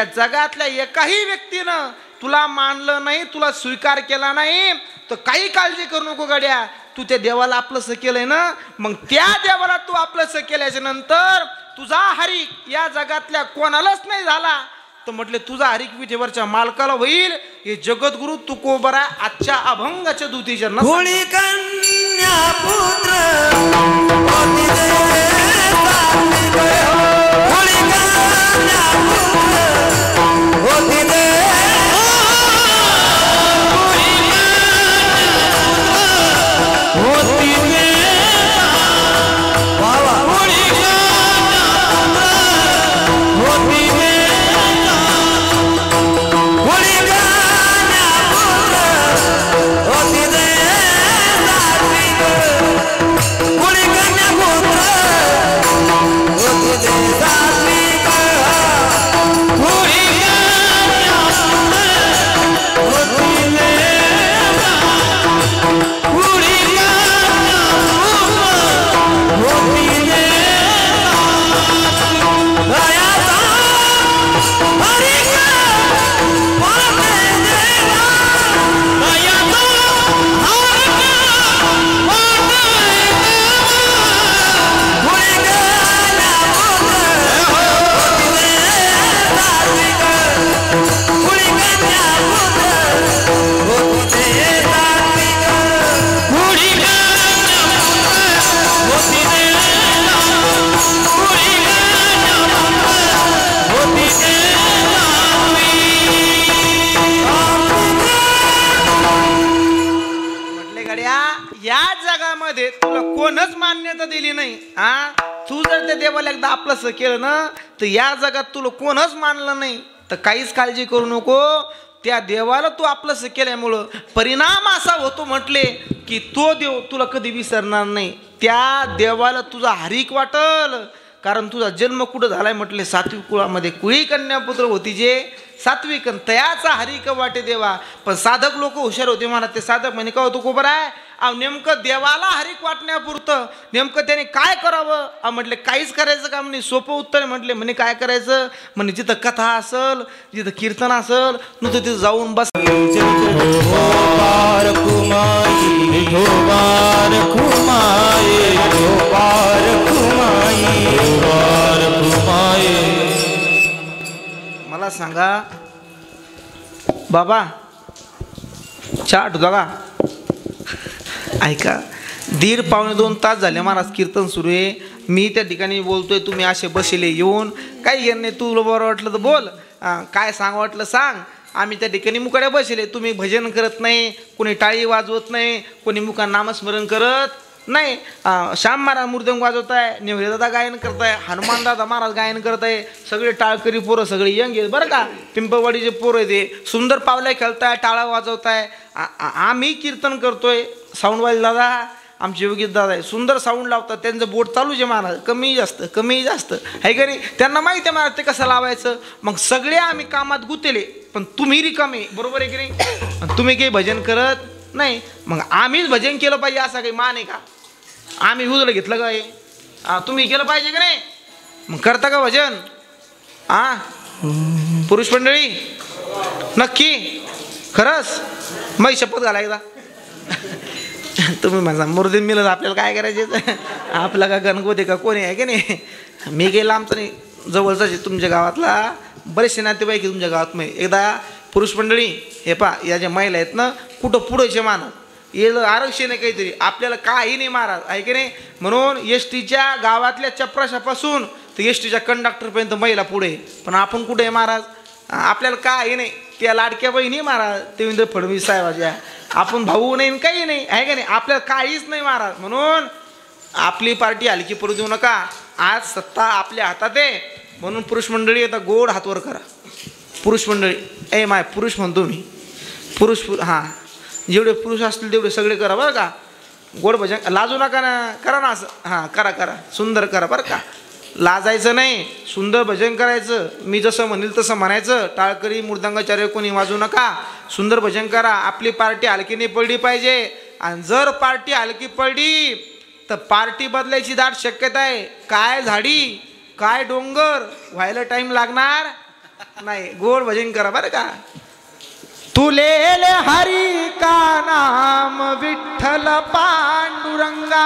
जगातल्या एकाही व्यक्तीनं तुला मानलं नाही, तुला स्वीकार केला नाही तर काही काळजी करू नको गड्या. तू त्या देवाला आपलंसं केलंय ना, मग त्या देवाला तू आपलंसं केल्याच्या नंतर तुझा हरिक या जगातल्या कोणालाच नाही झाला तर म्हटले तुझा हरिक विठेवरच्या मालकाला होईल. हे जगद्गुरु तुकोबरा आजच्या अभंगाच्या दूतीच्या होळी कन्या पुत्र होती दे होळी कन्या पुत्र होती दे होती दे बाबा होळी होती दे होळी कन्या पुत्र होती दे होळी कन्या पुत्र होती दे सात्विक होळी कन्या पुत्र होती दे होळी होती दे दयाचा हरिक पाते देवा दयाचा हरिक पाते देवा होळी कन्या पुत्र होती दे सात्विक होळी कन्या पुत्र होती दे सात्विक होळी कन्या पुत्र होती दे होळी कन्या पुत्र होती दे म्हटले गड्या या जगामध्ये तुला कोणच मान्यता दिली नाही. तू जर त्या देवाला एकदा आपलंसं केलं ना तर या जगात तुला कोणच मानलं नाही तर काहीच काळजी करू नको. त्या देवाला तू आपलंसं केल्यामुळं परिणाम असा होतो म्हटले की तो देव तुला कधी विसरणार नाही. त्या देवाला तुझा हरिक वाटल, कारण तुझा जन्म कुठं झालाय म्हटले सात्विक कुळामध्ये. कुळी कन्यापुत्र होती जे सात्विक, तयाचा हरिक वाटे देवा. पण साधक लोक हुशार होते म्हणा. ते साधक म्हणे का होतो कोबर आहे नेमकं देवाला हरिक वाटण्यापुरतं नेमकं त्याने काय करावं. म्हटले काहीच करायचं काम नाही. सोपं उत्तर म्हटले म्हणे काय करायचं म्हणे जिथं कथा असल, जिथं कीर्तन असल नुसतं तिथं जाऊन बस. मला सांगा बाबा चहा आठवता का? ऐका 1.5-2 तास झाले महाराज कीर्तन सुरू आहे. मी त्या ठिकाणी बोलतोय, तुम्ही असे बसले येऊन. काही घेणं नाही, तुला बरं वाटलं तर बोल, काय सांग वाटलं सांग. आम्ही त्या ठिकाणी मुकाड्या बसले. तुम्ही भजन करत नाही, कोणी टाळी वाजवत नाही, कोणी मुका नामस्मरण करत नाही. श्याम महाराज मृदंग वाजवत आहे, नेवरे दादा गायन करताय, हनुमान दादा महाराज गायन करत आहे. सगळे टाळकरी पोरं सगळे यंग आहेत बरं का. पिंपळवाडीचे पोरं ते सुंदर पावल्या खेळताय, टाळा वाजवताय. आम्ही कीर्तन करतोय. साऊंडवाले दादा आमचे योगीत दादा आहे, सुंदर साऊंड लावतात. त्यांचं बोट चालूच आहे महाराज, कमी जास्त आहे का नाही. त्यांना माहिती आहे महाराज ते कसं लावायचं. मग सगळे आम्ही कामात गुंतले, पण तुम्ही रिकामे, बरोबर आहे की नाही. तुम्ही काही भजन करत नाही, मग आम्हीच भजन केलं पाहिजे असा काही मान आहे का? आम्ही उजलं घेतलं का हे? तुम्ही केलं पाहिजे का नाही? मग करता का भजन? पुरुष मंडळी नक्की खरंच मै शपथ घाला एकदा. तुम्ही म्हणा मुर्दीन मिळत आपल्याला काय करायचे, आपला का गणगोते का कोणी आहे की नाही. मी गेला आमचं नाही, जवळचाच तुमच्या गावातला बरेचसे नातेवाईक तुमच्या गावात. मग एकदा पुरुष मंडळी हे पा या ज्या महिला आहेत ना कुठं पुढेचे मानत येलं आरक्षण आहे काहीतरी, आपल्याला काही नाही महाराज आहे की नाही. म्हणून एस टीच्या गावातल्या चपराशापासून तर एस टीच्या कंडक्टरपर्यंत महिला पुढे. पण आपण कुठे आहे महाराज? आपल्याला काही नाही. त्या लाडक्या बहिणी महाराज देवेंद्र फडणवीस साहेबाच्या, आपण भाऊ नाही काही नाही आहे का नाही. आपल्याला काहीच नाही महाराज. म्हणून आपली पार्टी हलकी पडू देऊ नका. आज सत्ता आपल्या हातात आहे. म्हणून पुरुष मंडळी आता गोड हातवर करा. पुरुष मंडळी माय पुरुष म्हणतो मी. पुरुष हां जेवढे पुरुष असतील तेवढे सगळे करा बरं का. गोड भजन लाजू नका ना. करा ना असं. हां करा सुंदर करा बरं का. लाजायचं नाही. सुंदर भजन करायचं. मी जसं म्हणेल तसं म्हणायचं. टाळकरी मृदंगाचार्य कोणी वाजू नका. सुंदर भजन करा. आपली पार्टी हलकीने पडली पाहिजे. आणि जर पार्टी हलकी पडली तर पार्टी बदलायची दाट शक्यता आहे. काय झाडी काय डोंगर व्हायला टाईम लागणार नाही. गोड भजन करा बरं का. तुले हरी का नाम विठ्ठल पांडुरंगा.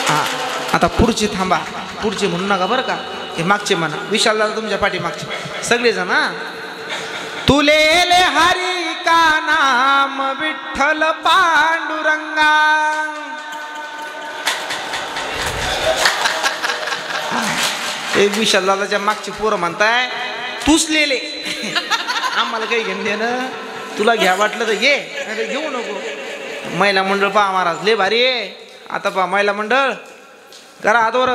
हा आता पुढची थांबा. पुढचे म्हणू नका बरं का. हे मागचे म्हणा. विशाल दादा तुमच्या पाठी मागचे सगळेजण. हा तुले हरी का नाम विठ्ठल पांडुरंगा. एक विशाल दादाच्या मागची पोरं म्हणताय तूच लेले. आम्हाला काही घेणं देणं. तुला घ्या वाटलं तर घे नाही तर घेऊ नको. महिला मंडळ पहा महाराज लय भारी आहे. आता पहा महिला मंडळ करा हातवर.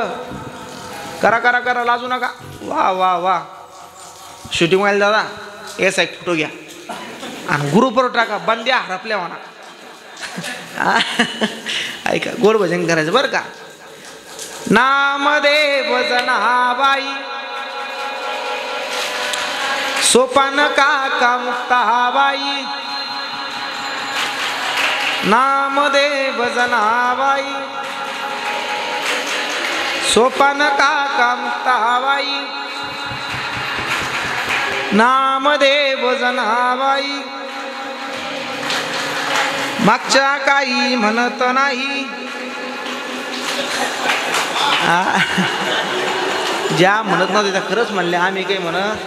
करा लाजू नका. वा वा वा शूटिंग व्हायला दादा याचा एक फोटो घ्या आणि ग्रुपवर टाका. बंद्या हरपल्या म्हणा. ऐका गोड भजन करायचं बरं का. नामदेव जनाबाई सोपान काका मुक्ताबाई. नामदेव जनाबाई सोपान काका मुक्ताबाई. नामदेव जनाबाई मागच्या काही म्हणत नाही. ज्या म्हणत नव्हते त्या खरंच म्हणले. आम्ही काही म्हणत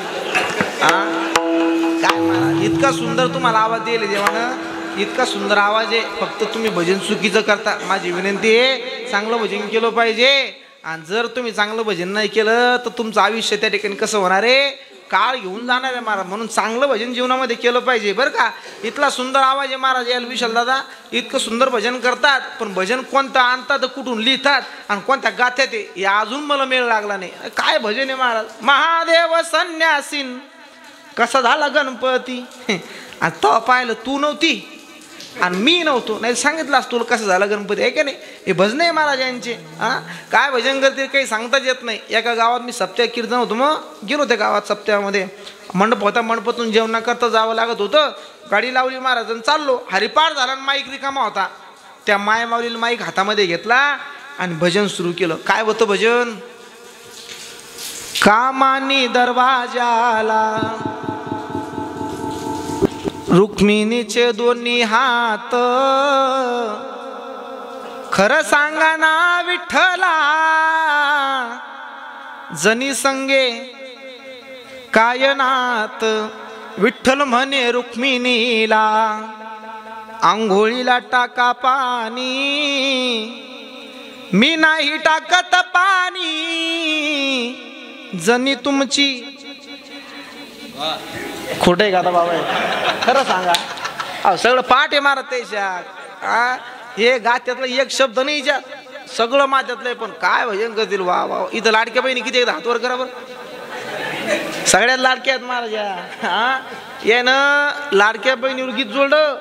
काय म्हणा. इतका सुंदर तुम्हाला आवाज दिले देवानं. इतका सुंदर आवाज आहे. फक्त तुम्ही भजन चुकीचं करता. माझी विनंती आहे चांगलं भजन केलं पाहिजे. आणि जर तुम्ही चांगलं भजन नाही केलं तर तुमचं आयुष्य त्या ठिकाणी कसं होणार आहे. काळ घेऊन जाणार आहे महाराज. म्हणून चांगलं भजन जीवनामध्ये केलं पाहिजे बरं का. इतका सुंदर आवाज आहे महाराज याल विशाल दादा. इतकं सुंदर भजन करतात. पण भजन कोणतं आणतात कुठून लिहितात आणि कोणत्या गाथ्यात आहे हे अजून मला मेळ लागला नाही. काय भजन आहे महाराज. महादेव संन्यासीन कसा झाला गणपती. आणि तो पाहिलं तू नव्हती आणि मी नव्हतो नाही सांगितलं असतो तुला कसं झालं गणपती आहे का नाही. हे भजन आहे महाराज यांचे. हां काय भजन करते काही सांगताच येत नाही. एका गावात मी सप्त्या कीर्तन होतो. मग गेलो त्या गावात सप्त्यामध्ये. मंडप होता. मंडपातून जेवणा करता जावं लागत होतं. गाडी लावली महाराज आणि चाललो. हरिपाठ झाला आणि माईक रिकामा होता. त्या मायमावलीला माईक हातामध्ये घेतला आणि भजन सुरू केलं. काय होतं भजन. कामानी दरवाजाला रुक्मिणीचे दोन्ही हात. खरं सांगा ना विठ्ठला जनी संगे कायनात. विठ्ठल म्हणे रुक्मिणीला आंघोळीला टाका पाणी. मी नाही टाकत पाणी जनी तुमची. खोट आहे का आता बाबा. खरं सांगा. अहो सगळं पाठ आहे महाराज त्याच्यात. हे गात्यातलं एक शब्द नाही याच्यात. सगळं माझ्यातलं आहे. पण काय भजन करतील. वा वा. इथं लाडक्या बहिणी किती एकदा हातवर करा बरं. सगळ्यात लाडक्या आहेत महाराज. हा यानं लाडक्या बहिणीवर गीत जोडलं.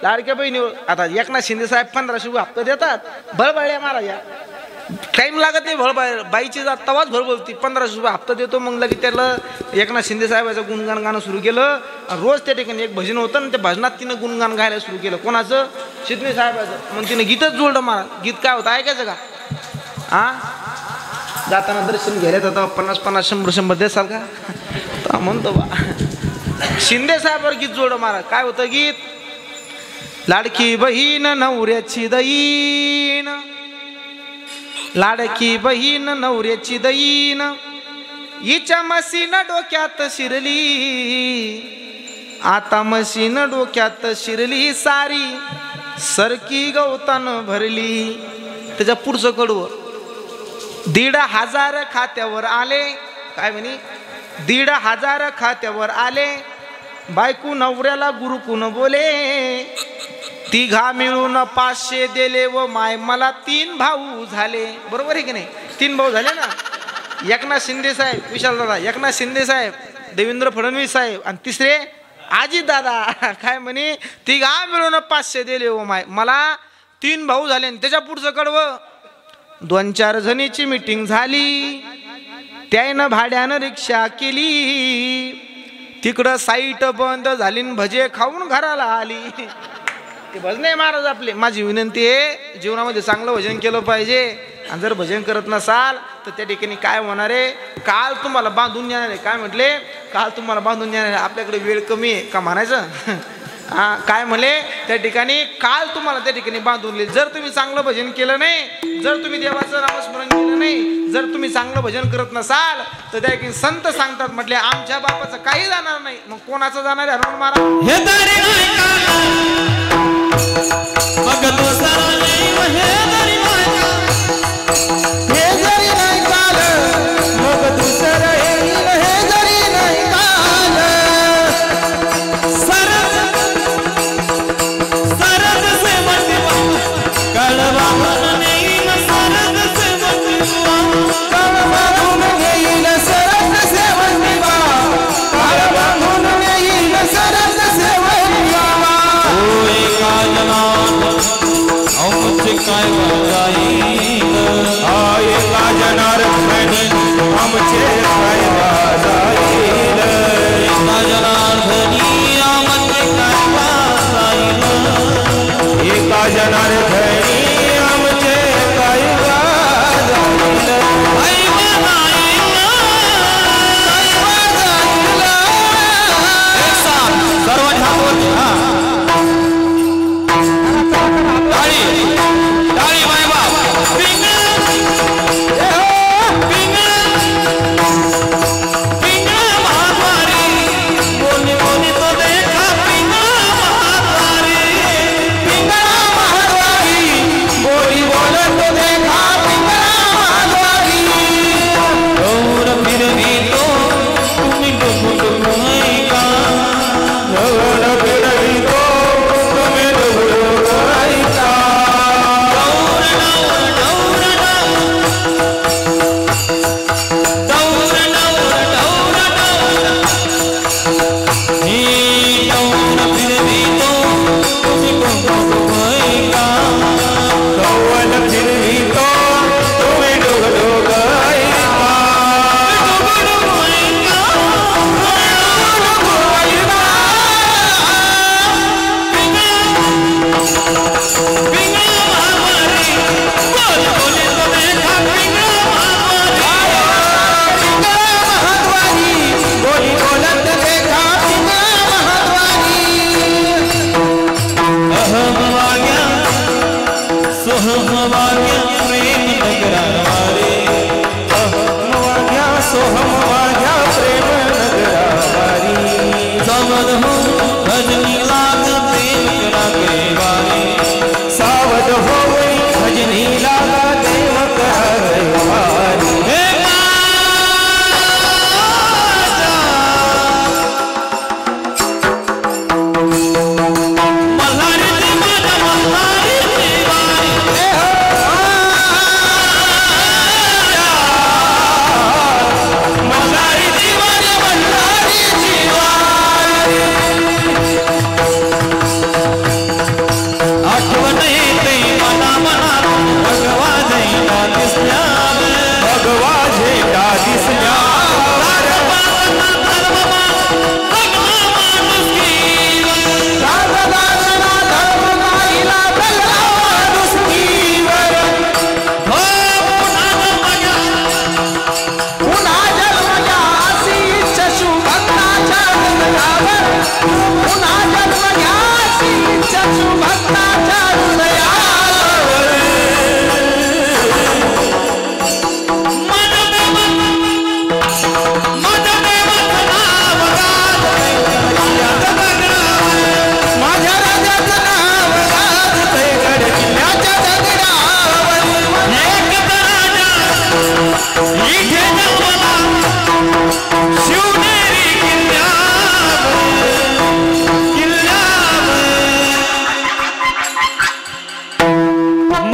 लाडक्या बहिणीवर आता एकनाथ शिंदे साहेब 1500 हप्ता देतात. भरभळ्या महाराज. टाईम लागत नाही. भरभळ बाईची जात तवाच भरभरती. 1500 हप्ता देतो. मग लगेच त्याला एकनाथ शिंदे साहेबाचं गुणगान गाणं सुरू केलं. रोज त्या ठिकाणी एक भजन होतं आणि त्या भजनात तिनं गुणगान गायला सुरू केलं. कोणाचं शिंदे साहेबाचं. मग तिने गीतच जोडलं महाराज. गीत काय होतं ऐकायचं का. जाताना दर्शन घ्यायला होतं. 50-50 100-100 देसाल का म्हणतो बा. शिंदे साहेबावर गीत जोडलं महाराज. काय होतं गीत. लाडकी बहीण नवऱ्याची दईन. लाडकी बहीण नवऱ्याची दईन. हिच्या मशीन डोक्यात शिरली. आता मशीन डोक्यात शिरली सारी. सरकी गवतान भरली. त्याच्या पुढचं कडवं 1,500 खात्यावर आले. काय म्हणे 1,500 खात्यावर आले. बायको नवऱ्याला गुरुकुन बोले. तिघा मिळून 500 दिले व माय मला 3 भाऊ झाले. बरोबर आहे की नाही? 3 भाऊ झाले ना. एकनाथ शिंदे साहेब, विशालदादा, एकनाथ शिंदे साहेब, देवेंद्र फडणवीस साहेब आणि तिसरे अजित दादा. काय म्हणे? तिघा मिळून 500 दिले व माय मला 3 भाऊ झाले. आणि त्याच्या पुढचं कडवं 2-4 जणीची मीटिंग झाली. त्यानं भाड्यानं रिक्षा केली. तिकडं साईट बंद झाली भजे खाऊन घराला आली. ते भजन आहे महाराज आपले. माझी विनंती आहे, जीवनामध्ये चांगलं भजन केलं पाहिजे. आणि जर भजन करत नसाल तर त्या ठिकाणी काय होणार आहे? काल तुम्हाला बांधून येणार आहे. काय म्हटले? काल तुम्हाला बांधून येणार आहे. आपल्याकडे वेळ कमी आहे का म्हणायचं? हा, काय म्हणले? त्या ठिकाणी काल तुम्हाला त्या ठिकाणी बांधून येईल. जर तुम्ही चांगलं भजन केलं नाही, जर तुम्ही देवाचं नामस्मरण केलं नाही, जर तुम्ही चांगलं भजन करत नसाल तर त्या ठिकाणी संत सांगतात म्हटले आमच्या बापाचं काही जाणार नाही. मग कोणाचं जाणार आहे? हनुमान महाराज. हे दरी नाही काला मग दुसरा नाही हे दरी नाही हे जरी नाही काल मग दुसरं येईल. हे जरी नाही काल सरद सरद से बंदवा कळवा म्हणेन सरद से बंदवा बांधून घेईल सरस सेवंतीवा. काळ बांधून घेईल सरस सेवंतीवा. ओय कालनाथ औ मुझे काय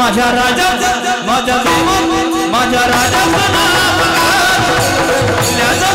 माझ्या राजाचं माझ्या देवा माझ्या राजाचं नाव किल्ल्याचं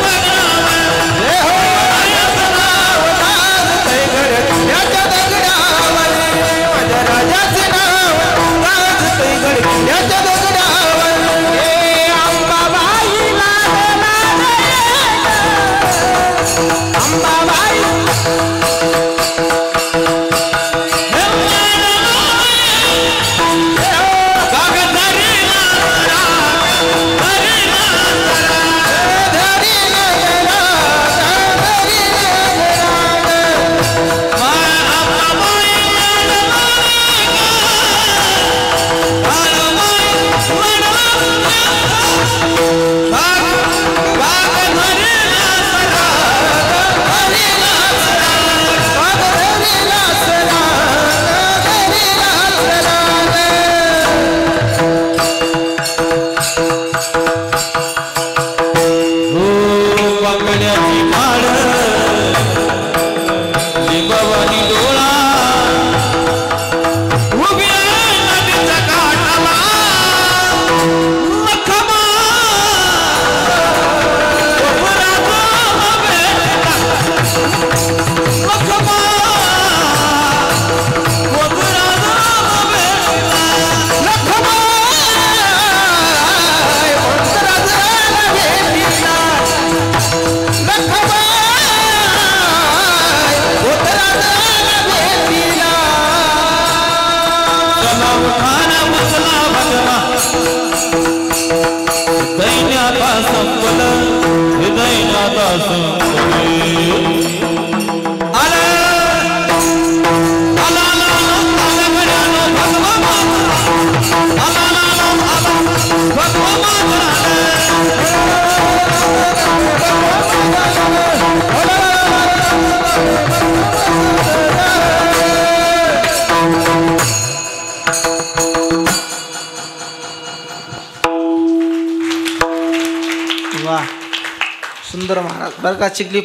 सुंदर महाराज बरं का. चिखली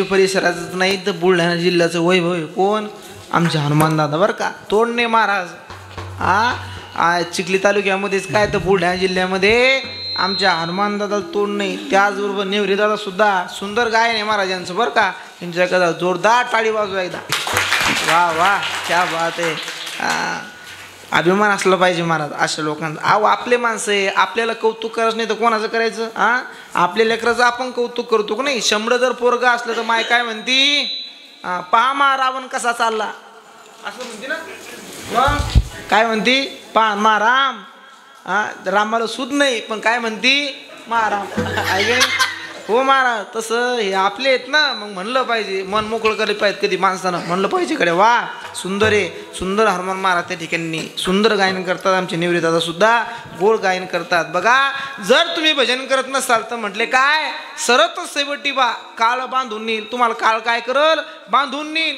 परिसराचं नाही तर बुलढाणा जिल्ह्याचं वैभव आहे. कोण? आमचे हनुमान दादा बरं का. तोडणे महाराज. चिखली तालुक्यामध्येच काय तर बुलढाणा जिल्ह्यामध्ये आमच्या हनुमान दादा तोडणे. त्याचबरोबर नेवरी दादा सुद्धा सुंदर गायन आहे महाराजांचं बरं का. त्यांच्याकडे जोरदार टाळी वाजवा एकदा. वा वा क्या बात आहे. अभिमान असला पाहिजे महाराज अशा लोकांचा. आपले माणसं आहे, आपल्याला कौतुक करायचं नाही तर कोणाचं करायचं. आपल्या लेकराचं आपण कौतुक करतो का नाही. शंभर जर पोरगा असलं तर माय काय म्हणती, पहा मा रावण कसा चालला असं म्हणते ना. मग काय म्हणती, पहा मा राम. रामाला सूद नाही पण काय म्हणती, मा राम. ऐक हो महाराज. तसं हे आपले आहेत ना, मग म्हणलं पाहिजे. मन मोकळं केलं पाहिजे कधी माणसानं, म्हणलं पाहिजे कडे. वा सुंदर आहे. सुंदर हनुमान महाराज त्या ठिकाणी सुंदर गायन करतात. आमचे नेवरी दादा सुद्धा गोड गायन करतात. बघा जर तुम्ही भजन करत नसाल तर म्हटले काय, सरत सेवटी बा काळ बांधून नेईल. तुम्हाला काळ काय करल, बांधून नेईल.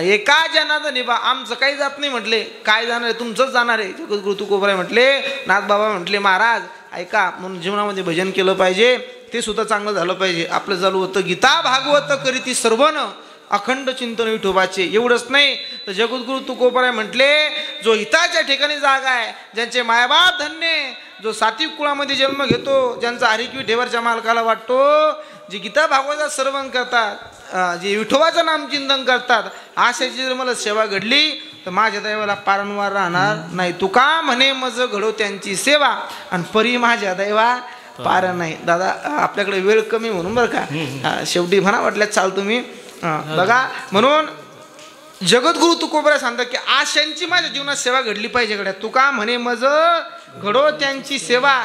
एका जनार्दनी बा आमचं काही जात नाही म्हटले. काय जाणार आहे, तुमचंच जाणार आहे. जगद्गुरु तुकोबराय म्हटले, नाथ बाबा म्हटले महाराज ऐका, म्हणून जीवनामध्ये भजन केलं पाहिजे. ते सुद्धा चांगलं झालं पाहिजे. आपलं चालू होतं गीता भागवत करीती सर्वन अखंड चिंतन विठोबाचे. एवढंच नाही तर जगद्गुरु तुकोबराय म्हटले, जो हिताच्या ठिकाणी जागा आहे, ज्यांचे मायबाप धन्य, जो सात्विक कुळामध्ये जन्म घेतो, ज्यांचा हरिक विठेवरच्या मालकाला वाटतो, जे गीता भागवताचं श्रवण करतात, जे विठोबाचं नामचिंतन करतात, अशाची जर मला सेवा घडली तर माझ्या दैवाला पारंवार राहणार नाही. तुका म्हणे मज घडो त्यांची सेवा आणि परी माझ्या दैवा पार नाही. दादा आपल्याकडे वेळ कमी म्हणून बरं का, शेवटी म्हणा वाटल्यात चाल तुम्ही. बघा म्हणून जगद्गुरु तुकोबराय सांगतात की आशांची माझ्या जीवनात सेवा घडली पाहिजे. गड्या तुका म्हणे मज घडो त्यांची सेवा.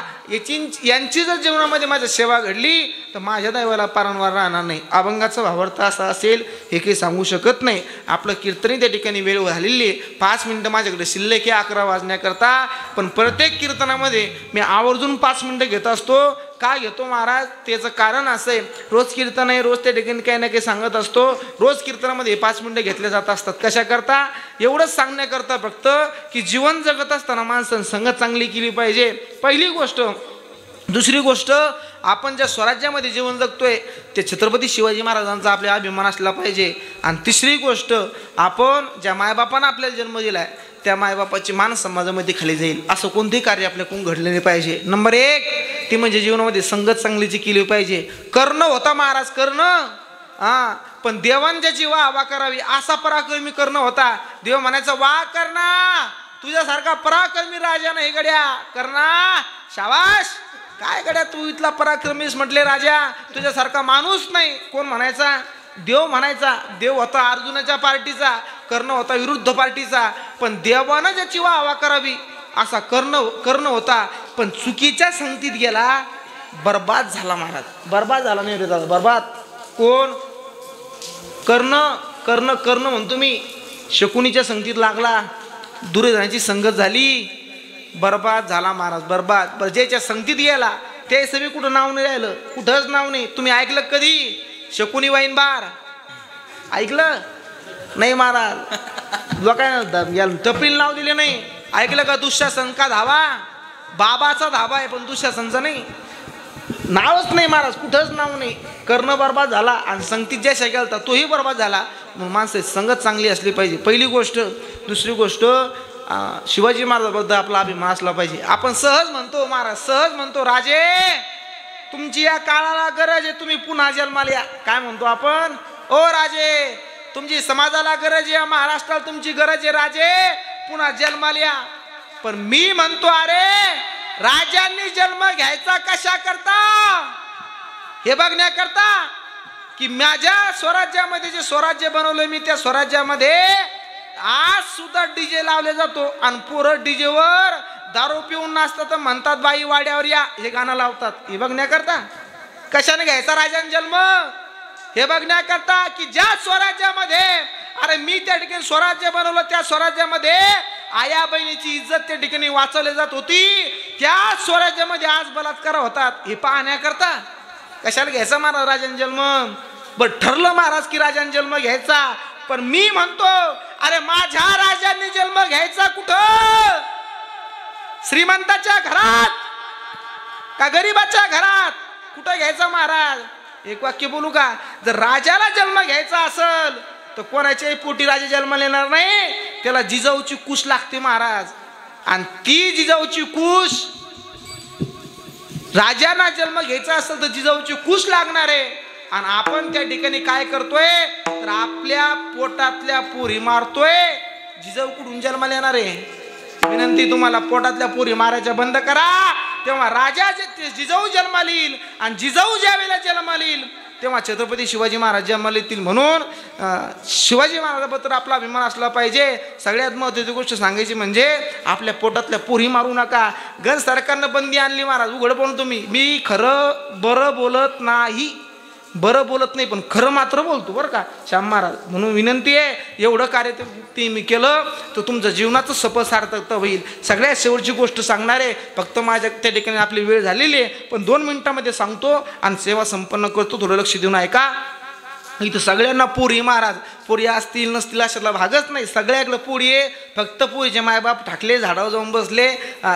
यांची जर जीवनामध्ये माझी सेवा घडली तर माझ्या दैवाला पारंवार राहणार नाही. अभंगाचा भावार्थ असा असेल हे काही सांगू शकत नाही. आपलं कीर्तनी त्या ठिकाणी वेळ झालेली आहे. 5 मिनटं माझ्याकडे शिल्लक आहे 11 वाजण्याकरता. पण प्रत्येक कीर्तनामध्ये मी आवर्जून 5 मिनटं घेत असतो. का घेतो महाराज, त्याचं कारण असं आहे, रोज कीर्तन आहे, रोज त्या ठिकाणी काही ना काही सांगत असतो. रोज कीर्तनामध्ये 5 मिनटं घेतले जात असतात. कशाकरता, एवढंच सांगण्याकरता फक्त की जीवन जगत असताना माणसानं संगत चांगली केली पाहिजे, पहिली गोष्ट. दुसरी गोष्ट, आपण ज्या स्वराज्यामध्ये जीवन जगतोय ते छत्रपती शिवाजी महाराजांचा आपल्या अभिमान असला पाहिजे. आणि तिसरी गोष्ट, आपण ज्या मायबापानं आपल्याला जन्म दिलाय त्या मायबापाची मान समाजामध्ये खाली जाईल. असं कोणतेही कार्य आपल्याकडून घडले नाही पाहिजे. नंबर 1 ती म्हणजे जीवनामध्ये संगत चांगलीची केली पाहिजे. कर्ण होता महाराज, कर्ण पण देवांच्याची वाह करावी असा पराक्रमी कर्ण होता. देव म्हणायचा वाह करणा, तुझ्यासारखा पराक्रमी राजा नाही गड्या. करणा शाबाश, काय गड्या तू इथला पराक्रमीस म्हटले राजा, तुझ्यासारखा माणूस नाही. कोण म्हणायचा? देव म्हणायचा. देव होता अर्जुनाच्या पार्टीचा, कर्ण होता विरुद्ध पार्टीचा, पण देवानं ज्याची वाह करावी असा कर्ण होता. पण चुकीच्या संगतीत गेला, बर्बाद झाला महाराज. बर्बाद झाला नाही रे दादा, बर्बाद. कोण? कर्ण म्हणतो मी. शकुनीच्या संगतीत लागला, दुर्योधनाची संगत झाली, बर्बाद झाला महाराज, बर्बाद. प्रजेच्या संगतीत गेला, ते सगळी कुठं नाव नाही राहिलं, कुठंच नाव नाही. तुम्ही ऐकलं कधी शकुनी वाईन बार? ऐकलं नाही महाराज. लोकांना टपरीला नाव दिले नाही. ऐकलं का? दुःशासन का धावा, बाबाचा धाबा आहे पण दुःशासनचा नाही. नावच नाही महाराज, कुठंच नाव नाही. कर्ण बर्बाद झाला आणि संगतीत ज्या गेला तोही बर्बाद झाला. म्हणून माणसं संगत चांगली असली पाहिजे, पहिली गोष्ट. दुसरी गोष्ट, शिवाजी महाराजाबद्दल आपला अभिमान असला पाहिजे. आपण सहज म्हणतो महाराज, सहज म्हणतो राजे तुमची या काळाला गरज आहे, तुम्ही पुन्हा जन्माला या. काय म्हणतो आपण? ओ राजे तुमची समाजाला गरज आहे, महाराष्ट्राला तुमची गरज आहे राजे, पुन्हा जन्माला या. पण मी म्हणतो अरे राजांनी जन्म घ्यायचा कशा करता? हे बघण्याकरता की माझ्या स्वराज्यामध्ये जे स्वराज्य बनवलंय मी, त्या स्वराज्यामध्ये आज सुद्धा डीजे लावले जातो आणि पोरं डीजेवर दारू पिऊन नाचतात, तर म्हणतात बाई वाड्यावर या, हे गाणं लावतात. हे बघण्याकरता कशाने घ्यायचा राजांनी जन्म? हे बघण्याकरता की ज्या स्वराज्यामध्ये, अरे मी त्या ठिकाणी स्वराज्य बनवलं, त्या स्वराज्यामध्ये आया बहिणीची इज्जत त्या ठिकाणी वाचवली जात होती, त्या स्वराज्यामध्ये आज बलात्कार होतात. हे पाहण्याकरता कशाला घ्यायचा महाराज राजांनी जन्म? बरं ठरलं महाराज की राजांनी जन्म घ्यायचा, पण मी म्हणतो अरे माझ्या राजांनी जन्म घ्यायचा कुठं? श्रीमंताच्या घरात का गरीबाच्या घरात? कुठं घ्यायचा महाराज? एक वाक्य बोलू का? जर राजाला जन्म घ्यायचा असेल तर कोणाच्याही पोटी राजा जन्माला येणार नाही, त्याला जिजाऊची कुश लागते महाराज. आणि ती जिजाऊची कुश, राजांना जन्म घ्यायचा असेल तर जिजाऊची कुश लागणार आहे. आणि आपण त्या ठिकाणी काय करतोय तर आपल्या पोटातल्या पोरी मारतोय. जिजाऊ कुठून जन्माला येणार आहे? विनंती तुम्हाला, पोटातल्या पोरी मारायच्या बंद करा, तेव्हा राजा जिजाऊ जन्माला येईल. आणि जिजाऊ ज्या वेळेला जन्माला येईल तेव्हा छत्रपती शिवाजी महाराज जन्माला येतील. म्हणून शिवाजी महाराजाबद्दल आपला अभिमान असला पाहिजे. सगळ्यात महत्त्वाची गोष्ट सांगायची म्हणजे आपल्या पोटातल्या पोरी मारू नका. गण सरकारनं बंदी आणली महाराज, उघड बोलतो मी खरं बरं बोलत नाही, बरं बोलत नाही, पण खरं मात्र बोलतो बरं का श्याम महाराज. म्हणून विनंती आहे, एवढं कार्य ते मी केलं तर तुमचं जीवनाचं सफळ सार्थकता होईल. सगळ्यात शेवटची गोष्ट सांगणार आहे, फक्त माझ्या त्या ठिकाणी आपली वेळ झालेली आहे, पण 2 मिनिटामध्ये सांगतो आणि सेवा संपन्न करतो. थोडं लक्ष देऊन ऐका. इथं सगळ्यांना पोरी महाराज, पोरी असतील नसतील अशातला भागच नाही, सगळ्याकडे पोरी आहे. फक्त पोरीचे मायबाप ठाकले, झाडावर जाऊन बसले,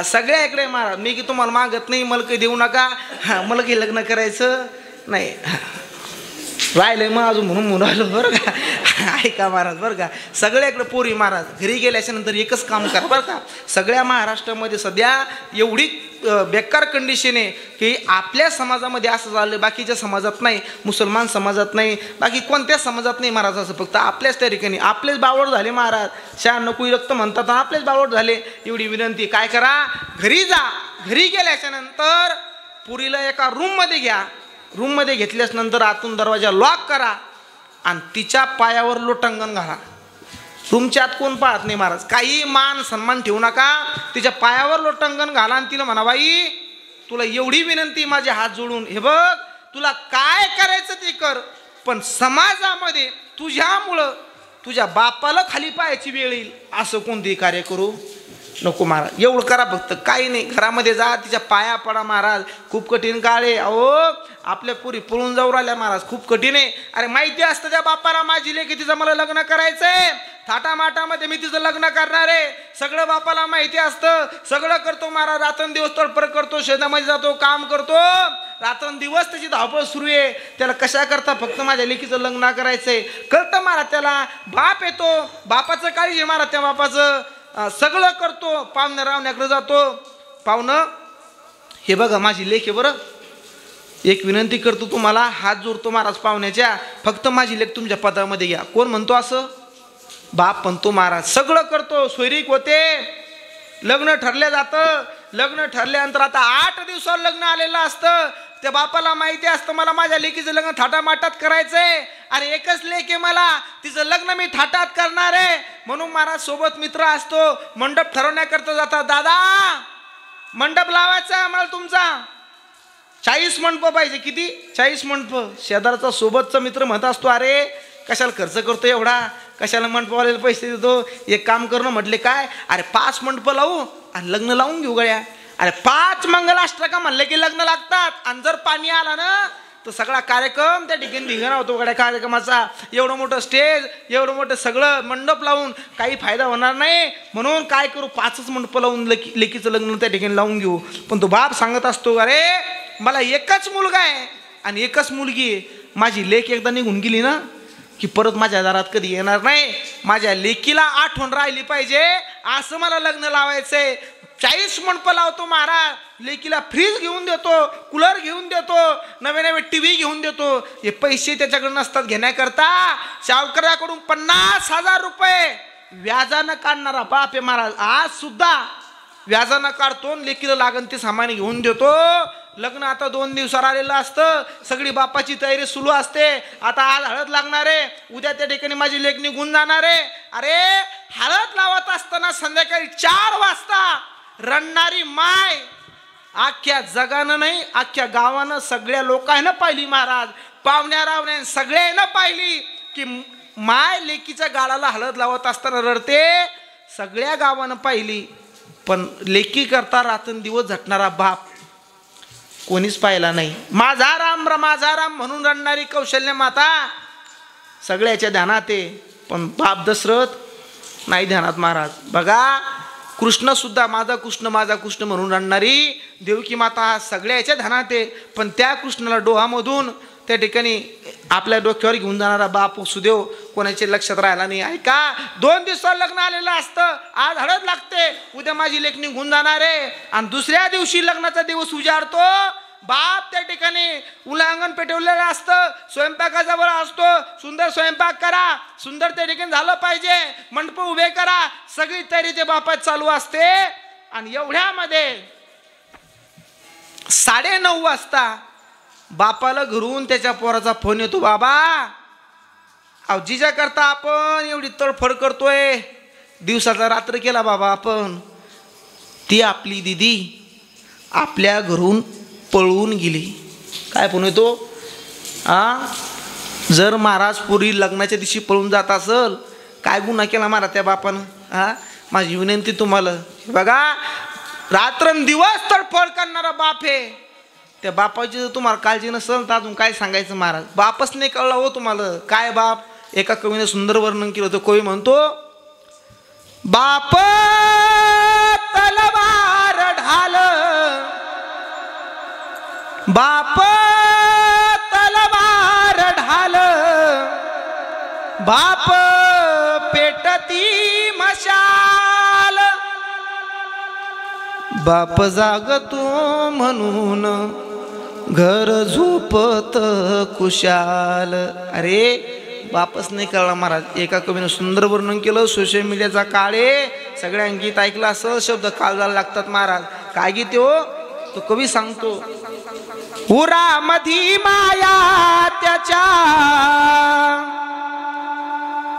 सगळ्याकडे महाराज. मी की तुम्हाला मागत नाही, मला काही देऊ नका, मला काही लग्न करायचं नाही, राहिलंय मग अजून म्हणून राहिलो बरं का. ऐका महाराज बरं का, सगळ्याकडे पोरी महाराज. घरी गेल्याच्या नंतर एकच काम करा बरं का. सगळ्या महाराष्ट्रामध्ये सध्या एवढी बेकार कंडिशन आहे की आपल्या समाजामध्ये असं झालं, बाकीच्या समाजात नाही, मुसलमान समाजात नाही, बाकी कोणत्याच समाजात नाही महाराज. असं फक्त आपल्याच त्या ठिकाणी आपलेच बावळ झाले महाराज. शाह नकुई रक्त म्हणतात, आपलेच बावळ झाले. एवढी विनंती, काय करा, घरी जा. घरी गेल्याच्या नंतर पुरीला एका रूममध्ये घ्या. रूममध्ये घेतल्यास नंतर आतून दरवाजा लॉक करा आणि तिच्या पायावर लोटांगण घाला. रूमच्या आत कोण पाहत नाही महाराज. काही मान सन्मान ठेवू नका, तिच्या पायावर लोटांगण घाला आणि तिला म्हणा, बाई तुला एवढी विनंती माझे हात जोडून, हे बघ तुला काय करायचं ते कर, पण समाजामध्ये तुझ्यामुळं तुझ्या बापाला खाली पायाची वेळ येईल असं कोणतेही कार्य करू नको महाराज. एवढं करा फक्त, काही नाही. घरामध्ये जा, तिच्या पाया पडा महाराज. खूप कठीण काळ आहे अहो, आपल्या पुरी पळून जाऊ राहिल्या महाराज, खूप कठीण आहे. अरे माहिती असतं त्या बापाला माझी लेकी तिचं मला लग्न करायचंय, थाटामाटामध्ये मी तिचं लग्न करणार आहे, सगळं बापाला माहिती असतं. सगळं करतो महाराज, रात्रंदिवस तडफड करतो, शेतामध्ये जातो, काम करतो, रात्रंदिवस त्याची धावपळ सुरू आहे. त्याला कशा करता फक्त माझ्या लेकीचं लग्न करायचंय कळतं महाराज. त्याला बाप येतो, बापाचं काळजी महाराज, त्या बापाचं सगळं करतो, पाहुण्या रावण्याकडे जातो. पाहुणं हे बघा माझी लेक आहे बरं, एक विनंती करतो तुम्हाला, हात जोडतो महाराज पाहुण्याच्या, फक्त माझी लेक तुमच्या पदामध्ये घ्या. कोण म्हणतो असं? बाप म्हणतो महाराज. सगळं करतो, सोयरीक होते, लग्न ठरलं जातं. लग्न ठरल्यानंतर आता 8 दिवसावर लग्न आलेलं असतं. त्या बापाला माहिती असतं मला माझ्या लेकीचं लग्न थाटामाटात करायचंय, आणि एकच लेक आहे मला, तिचं लग्न मी थाटात करणार आहे. म्हणून महाराज सोबत मित्र असतो, मंडप ठरवण्याकरता जातात. दादा मंडप लावायचा आम्हाला तुमचा, 40 मंडप पाहिजे. किती? 40 मंडप. शेजारचा सोबतचा मित्र म्हणत असतो, अरे कशाला खर्च करतो एवढा, कशाला मंडपवाल्याला पैसे देतो, एक काम करणं. म्हटले काय? अरे 5 मंडप लावू आणि लग्न लावून घेऊ गड्या. अरे 5 मंगलाष्टका म्हणले की लग्न लागतात, आणि जर पाणी आला ना तर सगळा कार्यक्रम त्या ठिकाणी धिंगाणा होतो गड्या कार्यक्रमाचा. एवढं मोठं स्टेज, एवढं मोठं सगळं मंडप लावून काही फायदा होणार नाही. म्हणून काय करू, 5च मंडप लावून लेकीचं लग्न त्या ठिकाणी लावून घेऊ. पण तो बाप सांगत असतो, अरे मला एकच मुलगा आहे आणि एकच मुलगी आहे. माझी लेक एकदा निघून गेली ना की परत माझ्या दारात कधी येणार नाही. माझ्या लेकीला आठवण राहिली पाहिजे, असं मला लग्न लावायचंय. 40 मंडप लावतो महाराज, लेकीला फ्रीज घेऊन देतो, कूलर घेऊन देतो, नवे नवे TV घेऊन देतो. हे पैसे त्याच्याकडे नसतात घेण्याकरता. सावकाराकडून 50,000 रुपये व्याजानं काढणारा बाप आहे महाराज. आज सुद्धा व्याजानं काढतो, लेकीला लागन ते सामान घेऊन देतो. लग्न आता 2 दिवसावर आलेलं असतं, सगळी बापाची तयारी सुरू असते. आता आज हळद लागणार आहे, उद्या त्या ठिकाणी माझी लेक निघून जाणार आहे. अरे हळद लावत असताना संध्याकाळी 4 वाजता रडणारी माय अख्ख्या जगानं नाही, अख्ख्या गावानं, सगळ्या लोकांना पाहिली महाराज. पाहुण्या रावण्या सगळ्यांना पाहिली की माय लेकीच्या गाळाला हळद लावत असताना रडते. सगळ्या गावानं पाहिली, पण लेकी करता रात्रंदिवस झटणारा बाप कोणीच पाहिला नाही. माझा राम म्हणून रडणारी कौशल्य माता सगळ्याच्या ध्यानात आहे, पण बाप दशरथ नाही ध्यानात महाराज. बघा कृष्ण सुद्धा माझा कृष्ण म्हणून रडणारी देवकी माता सगळ्याच्या ध्यानात आहे, पण त्या कृष्णाला डोहामधून त्या ठिकाणी आपल्या डोक्यावर घेऊन जाणारा बाप सुदेव कोणाच्या लक्षात राहिला नाही. ऐका, 2 दिवसावर लग्न आलेलं असतं, आज हळद लागते, उद्या माझी लेक निघून जाणार आहे, आणि दुसऱ्या दिवशी लग्नाचा दिवस उजाडतो. बाप त्या ठिकाणी उलांगण पेटवलेलं असतं, स्वयंपाकाजवळ असतो. सुंदर स्वयंपाक करा, सुंदर त्या ठिकाणी झालं पाहिजे, मंडप उभे करा, सगळी तयारी ते बापात चालू असते. आणि एवढ्यामध्ये 9:30 वाजता बापाला घरून त्याच्या पोराचा फोन येतो. बाबा अवजीच्या करता आपण एवढी तडफड करतोय, दिवसाचा रात्र केला बाबा आपण. ती आपली दिदी आपल्या घरून पळून गेली. काय फोन येतो? जर महाराज पुरी लग्नाच्या दिवशी पळून जात असेल, काय गुन्हा केला महाराज त्या बापानं? माझी विनंती तुम्हाला, बघा रात्रंदिवस तडफड करणारा बाप आहे. त्या बापाची जर तुम्हाला काळजी नसेल तर अजून काय सांगायचं महाराज. बापच नाही कळला हो तुम्हाला काय बाप. एका कवीने सुंदर वर्णन केलं होतं. कवी म्हणतो, बाप तलवार ढाल, बाप तलवार ढाल, बाप पेटती मशाल, बाप जागतो म्हणून घर झोपत कुशाल. अरे बापच नाही कळला महाराज. एका कवीनं सुंदर वर्णन केलं. सोशल मीडियाचा काळ आहे, सगळ्यांनी गीत ऐकलं असं शब्द काळजाला लागतात महाराज. काय गीत हो? तो कवी सांगतो, उरामधी माया त्याच्या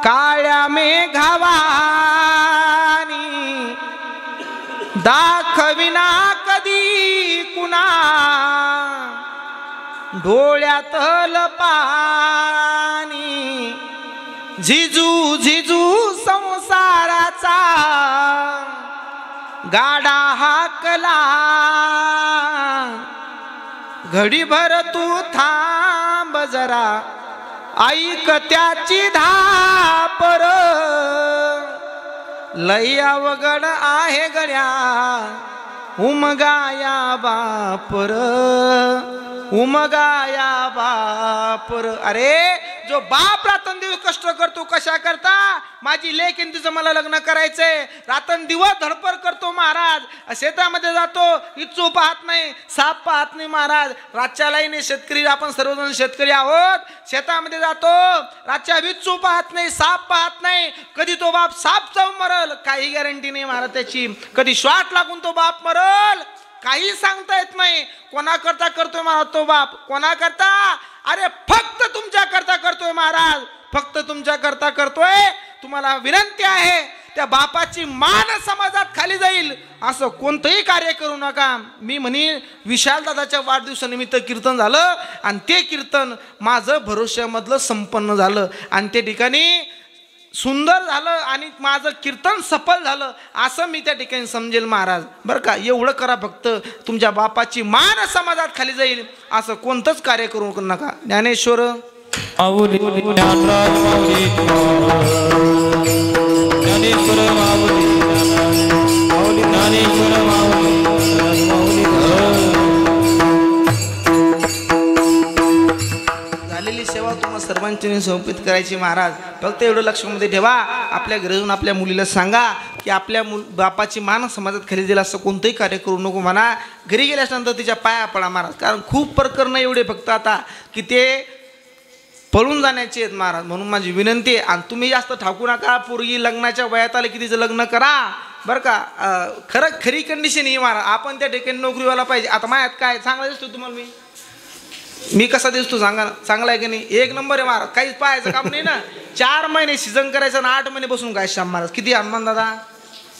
काळ्या मेघावानी, दाखविना कधी कुणा डोळ्यातल पाणी, झिजू झिजू संसाराचा गाडा हाकला, घडीभर तू थांब जरा ऐक त्याची धापर, लय अवघड आहे गड्या उमगाया बापर, उमगाया बापर. अरे जो बाप रात्रंदिवस कष्ट करतो कशा करता, माझी लेक आणि तिचं मला लग्न करायचंय, रात्रंदिवस धडपड करतो महाराज, शेतामध्ये जातो इच्छू पाहत नाही साप पाहत नाही महाराज, रातच्या लाईने शेतकरी आपण सर्वजण शेतकरी आहोत, शेतामध्ये जातो रातच्या विच्छू पाहत नाही साप पाहत नाही, कधी तो बाप साप चावून मरल काही गॅरंटी नाही महाराज त्याची, कधी शॉट लागून तो बाप मरल काही सांगता येत नाही, कोणाकरता करतोय महाराज तो बाप, कोणाकरता, अरे फक्त तुमच्या करता करतोय महाराज, फक्त तुमच्या करता करतोय, तुम्हाला विनंती आहे त्या बापाची मान समाजात खाली जाईल असं कोणतंही कार्य करू नका. मी म्हणे विशाल दादाच्या वाढदिवसानिमित्त कीर्तन झालं आणि ते कीर्तन माझं भरोश्यामधलं संपन्न झालं आणि त्या ठिकाणी सुंदर झालं आणि माझं कीर्तन सफल झालं असं मी त्या ठिकाणी समजेल महाराज. बरं का, एवढं करा फक्त, तुमच्या बापाची मान समाजात खाली जाईल असं कोणतंच कार्य करू नका. ज्ञानेश्वर माऊली ज्ञानराज माऊली ज्ञानेश्वर माऊली ज्ञानेश्वर माऊली झालेली सेवा तुम्हाला सर्वांची समर्पित करायची महाराज. फक्त एवढं लक्षामध्ये ठेवा, आपल्या घरी जाऊन आपल्या मुलीला सांगा की आपल्या बापाची मान समाजात खाली दिला असं कोणतंही कार्य करू नको म्हणा. घरी गेल्यानंतर तिच्या पाया पडा महाराज, कारण खूप प्रकरणं एवढे फक्त आता की ते पळून जाण्याचे आहेत महाराज. म्हणून माझी विनंती आहे, आणि तुम्ही जास्त ठाकू नका, पोरगी लग्नाच्या वयात आले की तिचं लग्न करा बरं का. खरी कंडिशन ही महाराज, आपण त्या ठिकाणी नोकरीवाला पाहिजे. आता माझ्यात काय चांगला दिसतो तुम्हाला, मी कसा दिसतो सांगा, चांगला आहे की नाही, एक नंबर आहे महाराज, काहीच पाहायचं काम नाही ना. 4 महिने सीझन करायचं आणि 8 महिने बसून काय श्याम महाराज, किती हनुमान दादा,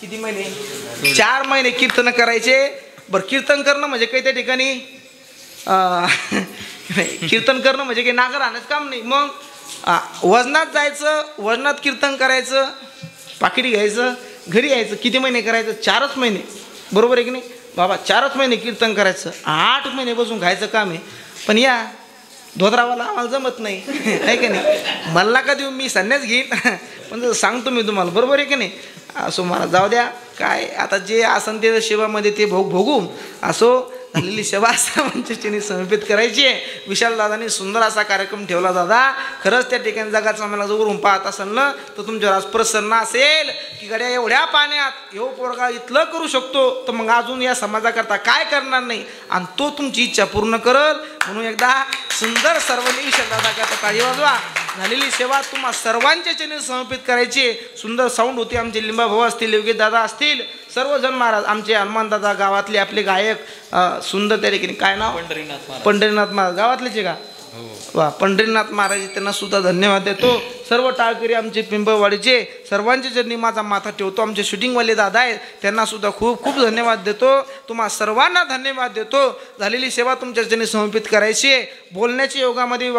किती महिने, 4 महिने कीर्तन करायचे. बरं, कीर्तन करणं म्हणजे काही त्या ठिकाणी कीर्तन करणं म्हणजे काही नागर आणायचं काम नाही. मग वजनात जायचं, वजनात कीर्तन करायचं, पाकिटी घ्यायचं, घरी यायचं, किती महिने करायचं, 4च महिने, बरोबर आहे की नाही बाबा, 4च महिने कीर्तन करायचं, 8 महिने बसून खायचं काम आहे. पण या धोदरावाला आम्हाला जमत नाही आहे की नाही, मला का देऊ, मी संन्यास घेईन पण सांगतो मी तुम्हाला, बरोबर आहे की नाही. असो मला जाऊ द्या, काय आता जे आसन ते सेवामध्ये ते भोगू असो. झालेली सेवा सर्वांच्या समर्पित करायची आहे. विशाल दादांनी सुंदर असा कार्यक्रम ठेवला दादा, खरंच त्या ठिकाणी जगाचं आम्हाला जवळून पाहत असाल ना तर तुमच्यावर आज प्रसन्न असेल की गड्या एवढ्या पाण्यात एवढं पोरगा इथलं करू शकतो, तर मग अजून या समाजाकरता काय करणार नाही, आणि तो तुमची इच्छा पूर्ण करल. म्हणून एकदा सुंदर सर्वांनी विशाल दादाकरता टाळी वाजवा. झालेली सेवा तुम्हा सर्वांच्या चरणी समर्पित करायची. सुंदर साऊंड होती, आमचे लिंबा भाऊ असतील, योगेश दादा असतील, सर्वजण महाराज, आमचे हनुमान दादा गावातले आपले गायक, सुंदर त्या ठिकाणी काय नाव, पंढरीनाथ महाराज गावातलेच का, वा पंढरीनाथ महाराज, त्यांना सुद्धा धन्यवाद देतो. सर्व टाळकरी आमचे पिंपळवाडीचे सर्वांच्या चरणी माझा माथा ठेवतो. आमचे शूटिंगवाले दादा आहेत, त्यांना सुद्धा खूप खूप धन्यवाद देतो. तुम्हा सर्वांना धन्यवाद देतो. झालेली सेवा तुमच्या चरणी समर्पित करायची आहे. बोलण्याच्या योगामध्ये